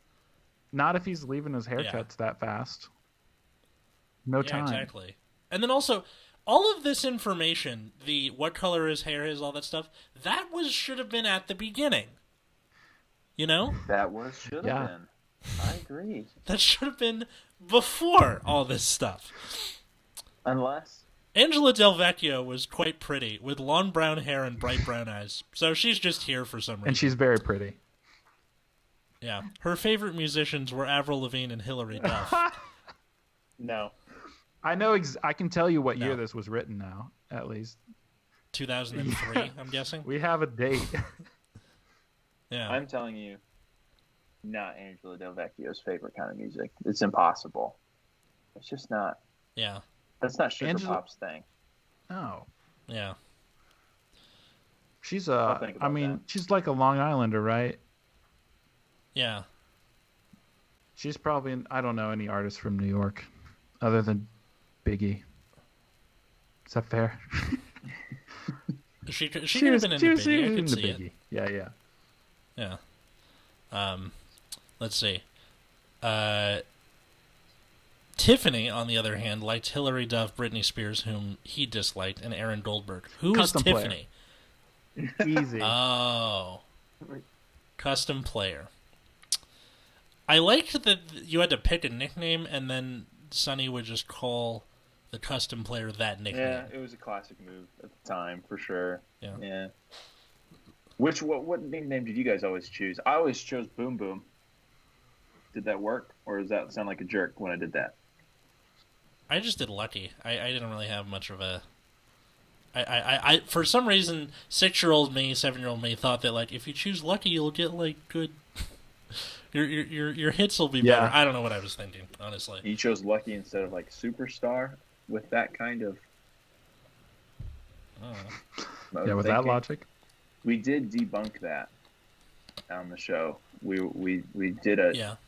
Not if he's leaving his haircuts that fast. No Yeah, time. exactly. And then also, all of this information, the what color his hair is, all that stuff, should have been at the beginning. You know? Should have Yeah. been. I agree. That should have been before all this stuff. Unless Angela Del Vecchio was quite pretty, with long brown hair and bright brown eyes. So she's just here for some reason. And she's very pretty. Yeah. Her favorite musicians were Avril Lavigne and Hilary Duff. no. I know. I can tell you what year No. this was written now. At least 2003, I'm guessing. we have a date. Yeah. I'm telling you, not Angela Del Vecchio's favorite kind of music. It's impossible. It's just not. Yeah. That's not Sugar Angela- Pop's thing. Oh, Yeah. she's I'll think about that. she's like a Long Islander, right? Yeah. She's probably. I don't know any artists from New York, other than Biggie. Is that fair? She could have been in the Biggie. I could see it. Yeah. Yeah. Let's see. Tiffany, on the other hand, liked Hilary Duff, Britney Spears, whom he disliked, and Aaron Goldberg. Who is Tiffany? Easy. Oh. Custom player. I liked that you had to pick a nickname, and then Sonny would just call the custom player that nickname. Yeah, it was a classic move at the time, for sure. Yeah. What nickname did you guys always choose? I always chose Boom Boom. Did that work, or does that sound like a jerk when I did that? I just did Lucky. I didn't really have much of a... I for some reason, 6-year-old me, 7-year-old me thought that, like, if you choose Lucky, you'll get, like, good... Your hits will be better. I don't know what I was thinking, honestly. You chose Lucky instead of, like, Superstar with that kind of... Yeah, with that logic. We did debunk that on the show. We did a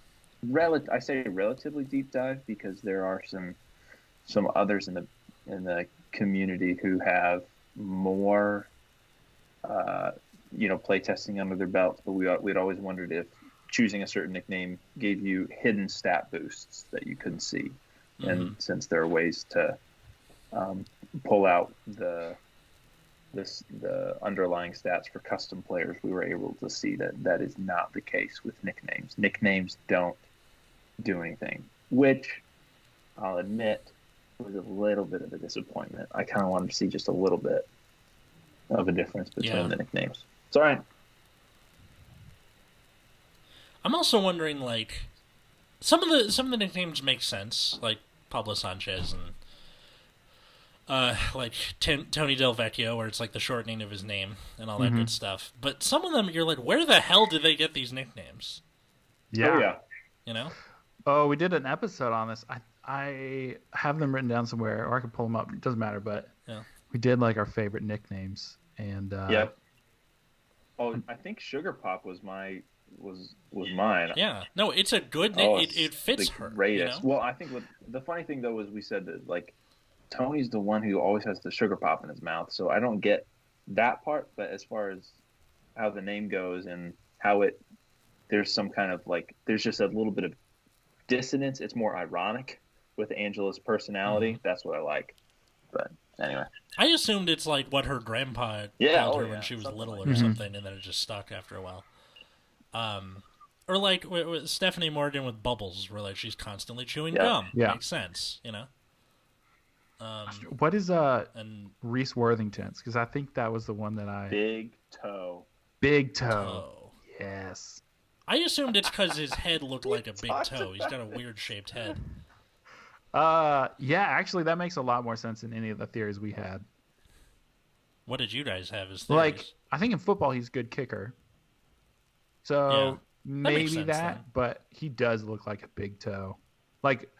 I say relatively deep dive because there are some others in the community who have more play testing under their belts, but we'd always wondered if choosing a certain nickname gave you hidden stat boosts that you couldn't see. Mm-hmm. And since there are ways to pull out the underlying stats for custom players, we were able to see that is not the case with nicknames. Nicknames don't do anything, which I'll admit was a little bit of a disappointment. I kind of wanted to see just a little bit of a difference between the nicknames. It's all right. I'm also wondering, like, some of the nicknames make sense, like Pablo Sanchez and like Tony Del Vecchio, where it's like the shortening of his name and all that good stuff. But some of them, you're like, where the hell did they get these nicknames? Yeah. Oh, yeah. You know? Oh, we did an episode on this. I have them written down somewhere, or I can pull them up. It doesn't matter, but we did like our favorite nicknames, and Oh, I think Sugar Pop was mine. Yeah. No, it's a good name. It fits her. Greatest. You know? Well, I think the funny thing though is we said that, like, Tony's the one who always has the sugar pop in his mouth, so I don't get that part. But as far as how the name goes and how there's some kind of, like, there's just a little bit of dissonance. It's more ironic with Angela's personality. That's what I like. But anyway, I assumed it's like what her grandpa called her when she was little or something, and then it just stuck after a while. Or like with Stephanie Morgan with Bubbles, where like she's constantly chewing gum. Yeah, makes sense, you know. What is Reese Worthington's? Because I think that was the one that Big Toe. Big Toe. Yes. I assumed it's because his head looked like a big toe. He's got a weird shaped head. Yeah, actually, that makes a lot more sense than any of the theories we had. What did you guys have as theories? Like, I think in football he's a good kicker. So maybe sense, that, then. but he does look like a big toe. Like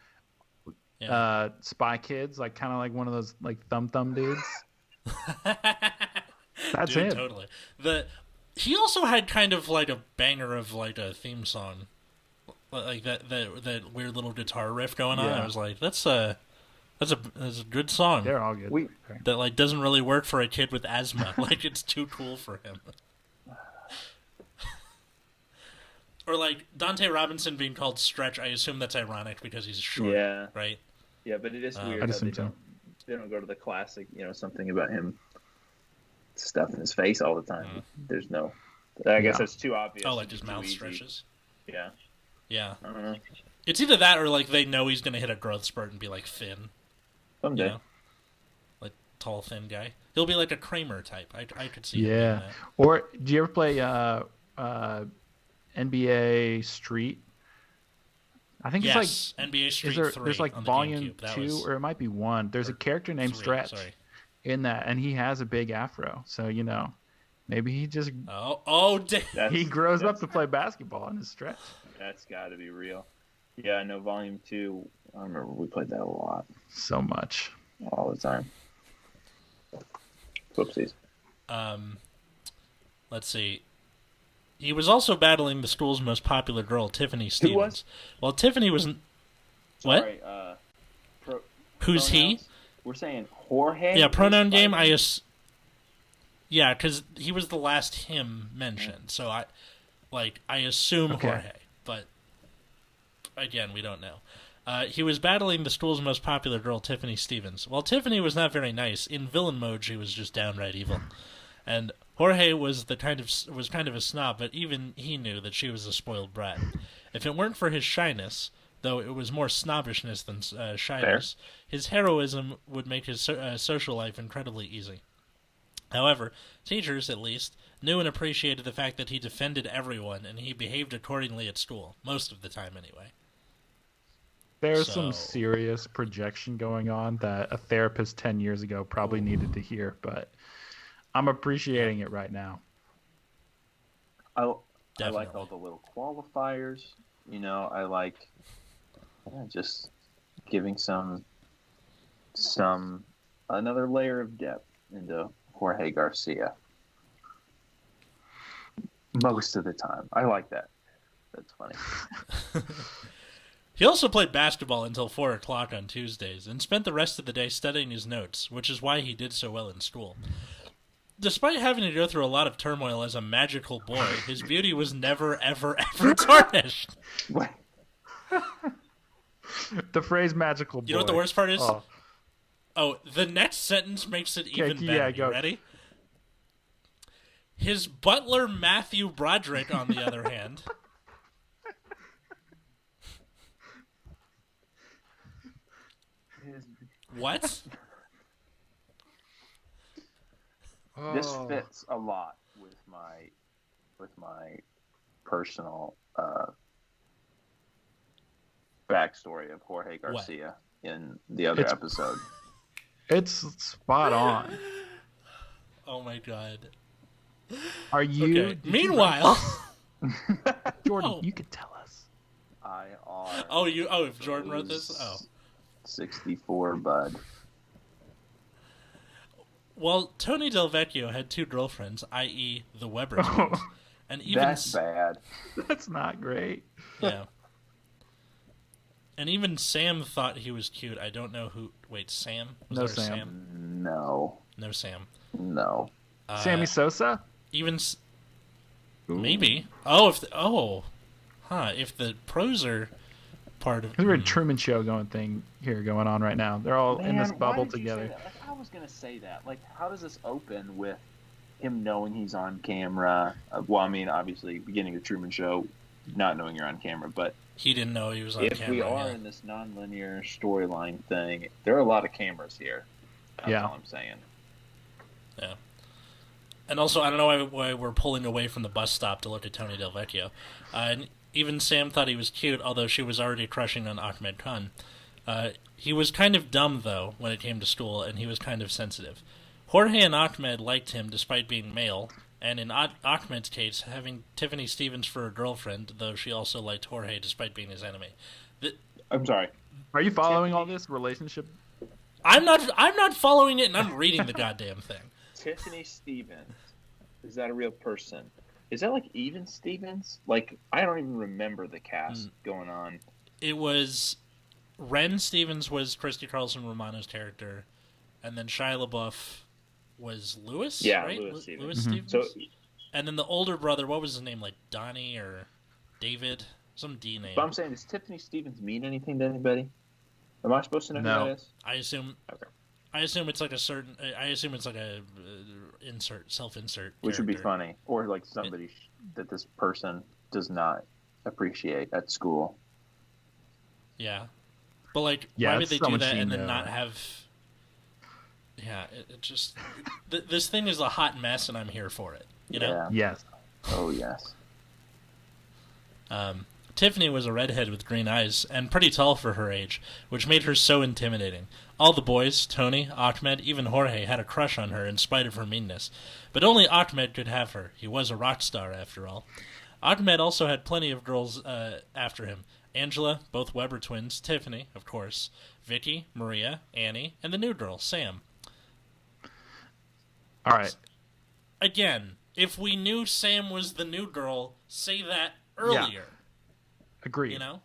Spy Kids, like kind of like one of those like thumb dudes. That's Dude, him. Totally. He also had kind of like a banger of like a theme song, like that weird little guitar riff going on. I was like, that's a good song. They're all good. That like doesn't really work for a kid with asthma. Like it's too cool for him. Or like Dante Robinson being called Stretch. I assume that's ironic because he's short. Yeah. Right. Yeah, but it is weird how they don't go to the classic, something about him stuffing his face all the time. There's no... I guess that's too obvious. Oh, like just mouth stretches? Yeah. Yeah. I don't know. It's either that or like they know he's going to hit a growth spurt and be like thin. Someday. You know? Like tall, thin guy. He'll be like a Kramer type. I could see him doing that. Or do you ever play NBA Street? I think it's like NBA Street 3. There's like on the volume GameCube. 2 or it might be 1. There's a character named Stretch in that, and he has a big afro. So maybe he just he grows up to play basketball in his Stretch. That's got to be real. Yeah, I know volume 2. I remember we played that a lot. So much. All the time. Whoopsies. Let's see. He was also battling the school's most popular girl, Tiffany Stevens. Who was? Well, Tiffany was... What? Sorry, Who's he? We're saying Jorge. Yeah, pronoun is game. Spider-Man? Yeah, because he was the last him mentioned, so I assume Okay. Jorge, but again, we don't know. He was battling the school's most popular girl, Tiffany Stevens. While Tiffany was not very nice, in villain mode she was just downright evil. And Jorge was kind of a snob, but even he knew that she was a spoiled brat. If it weren't for his shyness, though it was more snobbishness than shyness, his heroism would make his social life incredibly easy. However, teachers, at least, knew and appreciated the fact that he defended everyone, and he behaved accordingly at school, most of the time anyway. There's So- some serious projection going on that a therapist 10 years ago probably needed to hear, but I'm appreciating it right now. I like Definitely. all the little qualifiers. I like just giving some another layer of depth into Jorge Garcia. Most of the time, I like that. That's funny. He also played basketball until 4 o'clock on Tuesdays, and spent the rest of the day studying his notes, which is why he did so well in school. Despite having to go through a lot of turmoil as a magical boy, his beauty was never, ever, ever tarnished. What? The phrase magical boy. You know what the worst part is? Oh, Oh, the next sentence makes it even yeah, better. go. You ready? His butler, Matthew Broderick, on the other hand, what? This Oh. fits a lot with my personal backstory of Jorge Garcia in the other It's- episode. It's spot on. Oh my god. Are you? Okay. did you Meanwhile, write- Jordan, Oh. you could tell us. IR. if Jordan wrote this? Oh. 64, bud. Well, Tony Del Vecchio had 2 girlfriends, i.e. the Weber twins. And even That's bad. That's not great. yeah. And even Sam thought he was cute. I don't know who. Wait, Sam? Was No there a Sam. No. No Sam. No. Sammy Sosa? Even Ooh. maybe. Oh, if the pros are part of. There's a weird Truman Show going on right now. They're all in this Man, bubble why did you say together. that? Like, I was gonna say that. Like, how does this open with him knowing he's on camera? Well, I mean, obviously, beginning of Truman Show, not knowing you're on camera, but He didn't know he was on if camera. we are yeah. in this non-linear storyline thing, there are a lot of cameras here. That's Yeah. all I'm saying. Yeah. And also, I don't know why we're pulling away from the bus stop to look at Tony Del Vecchio. And even Sam thought he was cute, although she was already crushing on Ahmed Khan. He was kind of dumb, though, when it came to school, and he was kind of sensitive. Jorge and Ahmed liked him despite being male, and in Ahmed's case, having Tiffany Stevens for a girlfriend, though she also liked Jorge despite being his enemy. I'm sorry. Are you following all this relationship? I'm not following it, and I'm reading the goddamn thing. Tiffany Stevens. Is that a real person? Is that like Even Stevens? Like, I don't even remember the cast going on. It was Ren Stevens was Christy Carlson Romano's character, and then Shia LaBeouf was Lewis. Yeah, right? Lewis Stevens. Lewis Mhm. Stevens. So, And then the older brother, what was his name? Like Donnie or David? Some D name. but I'm saying, does Tiffany Stevens mean anything to anybody? Am I supposed to know No. who that is? I assume. Okay. I assume it's like a self-insert. Which would be character. funny. Or like somebody that this person does not appreciate at school. Yeah, but like, Yeah, why would it's they do someone that she and then knows. not have? Yeah, it just this thing is a hot mess, and I'm here for it. You know. Yeah. Yes. Oh, yes. Tiffany was a redhead with green eyes, and pretty tall for her age, which made her so intimidating. All the boys, Tony, Ahmed, even Jorge, had a crush on her in spite of her meanness. But only Ahmed could have her. He was a rock star, after all. Ahmed also had plenty of girls after him. Angela, both Weber twins, Tiffany, of course, Vicky, Maria, Annie, and the new girl, Sam. All right. Again, if we knew Sam was the new girl, say that earlier. Agreed. You know?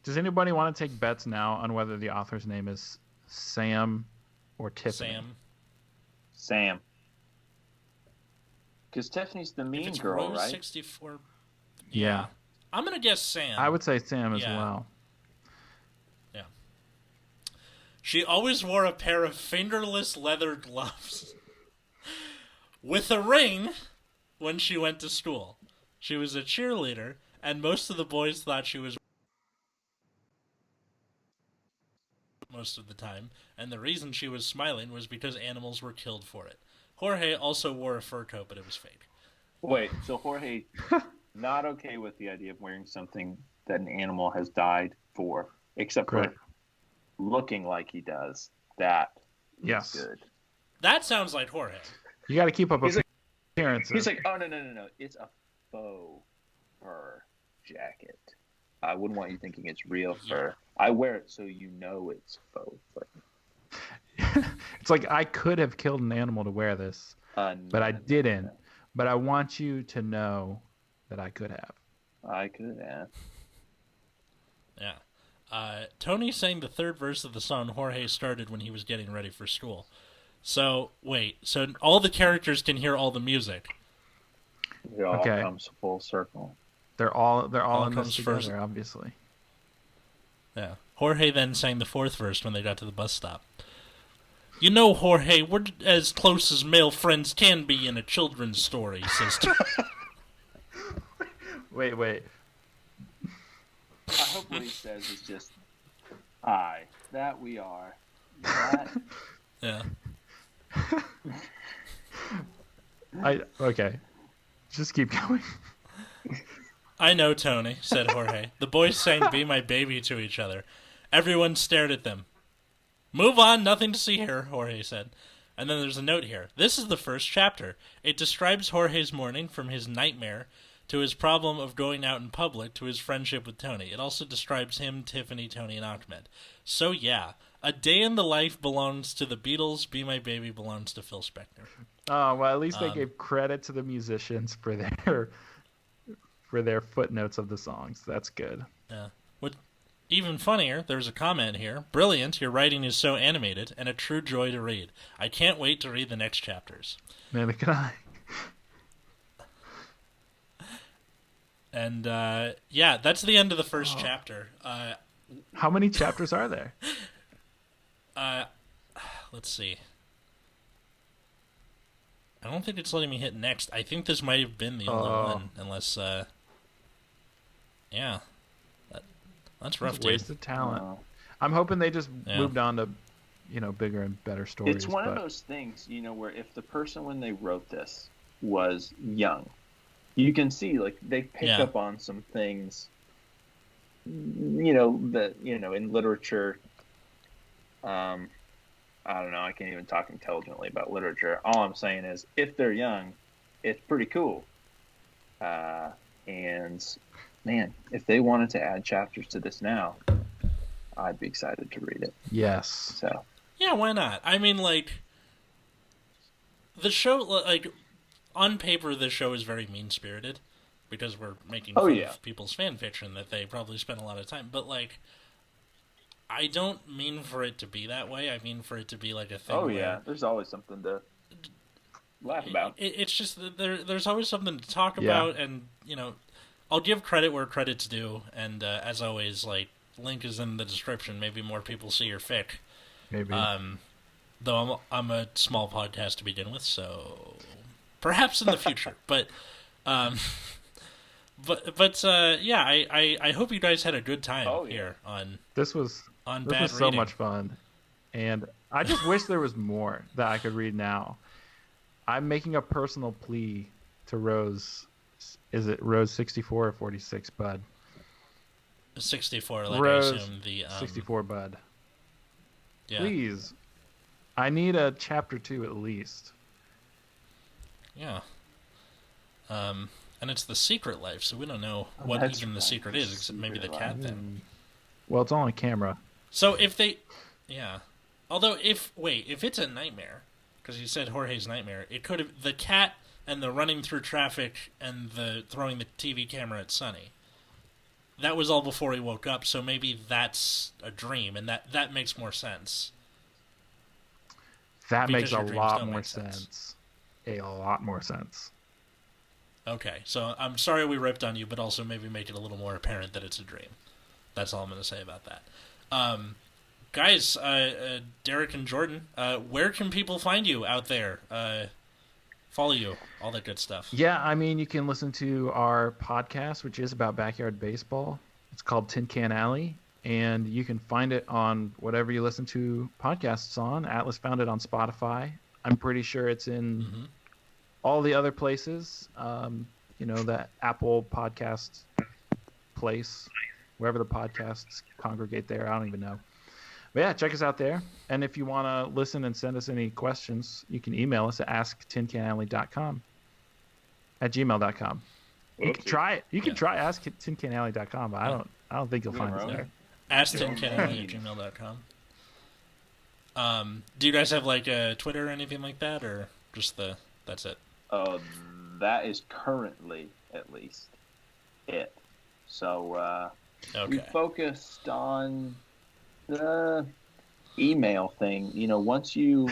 Does anybody want to take bets now on whether the author's name is Sam or Tiffany? Sam. Because Tiffany's the If mean it's girl, Rose right? 64. Yeah. I'm gonna guess Sam. I would say Sam as Yeah. well. Yeah. She always wore a pair of fingerless leather gloves with a ring when she went to school. She was a cheerleader, and most of the boys thought she was most of the time, and the reason she was smiling was because animals were killed for it. Jorge also wore a fur coat, but it was fake. Wait, so Jorge not okay with the idea of wearing something that an animal has died for, except for Correct. looking like he does. That is Yes. good. That sounds like Jorge. You got to keep up He's like- appearances. He's like, oh, no. It's a faux fur jacket. I wouldn't want you thinking it's real fur. I wear it so you know it's faux fur. It's like I could have killed an animal to wear this, but I didn't. no. But I want you to know that I could have. I could have. Yeah. Tony sang the third verse of the song Jorge started when he was getting ready for school. So, wait. So all the characters can hear all the music. It all Okay. comes full circle. They're all All in comes this together, first. obviously. Yeah. Jorge then sang the fourth verse when they got to the bus stop. You know, Jorge, we're as close as male friends can be in a children's story, says Tony. Wait. I hope what he says is just, aye, that we are. That Yeah. Okay. Just keep going. I know, Tony, said Jorge. The boys sang Be My Baby to each other. Everyone stared at them. Move on, nothing to see here, Jorge said. And then there's a note here. This is the first chapter. It describes Jorge's morning from his nightmare to his problem of going out in public to his friendship with Tony. It also describes him, Tiffany, Tony, and Ahmed. So yeah, A Day in the Life belongs to the Beatles. Be My Baby belongs to Phil Spector. Oh, well, at least they gave credit to the musicians for their footnotes of the songs. That's good. Yeah. What even funnier, there's a comment here. Brilliant, your writing is so animated and a true joy to read. I can't wait to read the next chapters. Neither can I. And yeah, that's the end of the first chapter. How many chapters are there? Let's see. I don't think it's letting me hit next. I think this might have been the only one, unless yeah. That's rough, dude. Wasted talent. Oh. I'm hoping they just Yeah. moved on to, bigger and better stories. It's one of but- those things, where if the person when they wrote this was young, you can see like they pick Yeah. up on some things, that in literature. I don't know. I can't even talk intelligently about literature. All I'm saying is, if they're young, it's pretty cool. And man, if they wanted to add chapters to this now, I'd be excited to read it. Yes. So Yeah, why not? I mean, like, the show, like, on paper, the show is very mean-spirited because we're making fun of people's fan fiction that they probably spend a lot of time. But, like, I don't mean for it to be that way. I mean for it to be, like, a thing where there's always something to laugh about. it's just that there's always something to talk Yeah. about, and, I'll give credit where credit's due, and as always, like, link is in the description. Maybe more people see your fic. Maybe. Though I'm a small podcast to begin with, so perhaps in the future. But yeah, I hope you guys had a good time here on this was Bad so Reading. much fun, and I just wish there was more that I could read now. I'm making a personal plea to Rose. Is it Rose 64 or 46, Bud? 64. Like Rose I assume the 64, Bud. Yeah, Please, I need a chapter 2 at least. yeah. And it's the Secret Life, so we don't know what That's even the right, secret is, except maybe the Secret cat Life. thing. Well, it's all on camera. So if they, yeah. Although if it's a nightmare, because you said Jorge's nightmare, it could have the cat and the running through traffic and the throwing the TV camera at Sonny. That was all before he woke up, so maybe that's a dream, and that makes more sense. That Because makes a your dreams lot don't more make sense. A lot more sense. Okay, so I'm sorry we ripped on you, but also maybe make it a little more apparent that it's a dream. That's all I'm going to say about that. Guys, Derek and Jordan, where can people find you out there? Follow you, all that good stuff. Yeah, I mean, you can listen to our podcast, which is about backyard baseball. It's called Tin Can Alley, and you can find it on whatever you listen to podcasts on. Atlas found it on Spotify. I'm pretty sure it's in all the other places. That Apple Podcast place, wherever the podcasts congregate there. I don't even know. But yeah, check us out there. And if you want to listen and send us any questions, you can email us at asktincanalley.com at gmail.com. You can try it. You can try asktincanalley.com, but I don't think you'll find us there. asktincanalley@gmail.com. Do you guys have like a Twitter or anything like that, or just that's it? That is currently, at least, it. So we focused on the email thing. Once you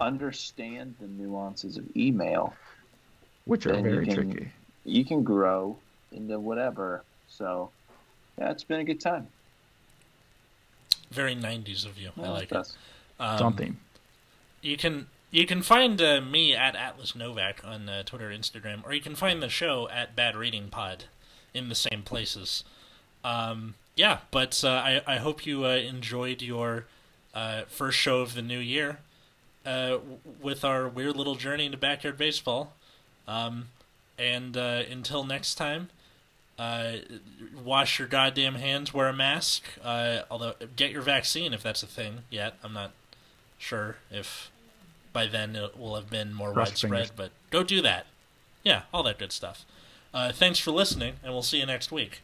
understand the nuances of email, which are very tricky, you can grow into whatever. So yeah, it's been a good time. Very 90s of you. I like it. Something. You can find me at Atlas Novak on Twitter, Instagram, or you can find the show at Bad Reading Pod in the same places. But I hope you enjoyed your first show of the new year with our weird little journey into backyard baseball. And until next time, wash your goddamn hands, wear a mask. Although, get your vaccine if that's a thing yet. I'm not sure if by then it will have been more widespread, but go do that. Yeah, all that good stuff. Thanks for listening, and we'll see you next week.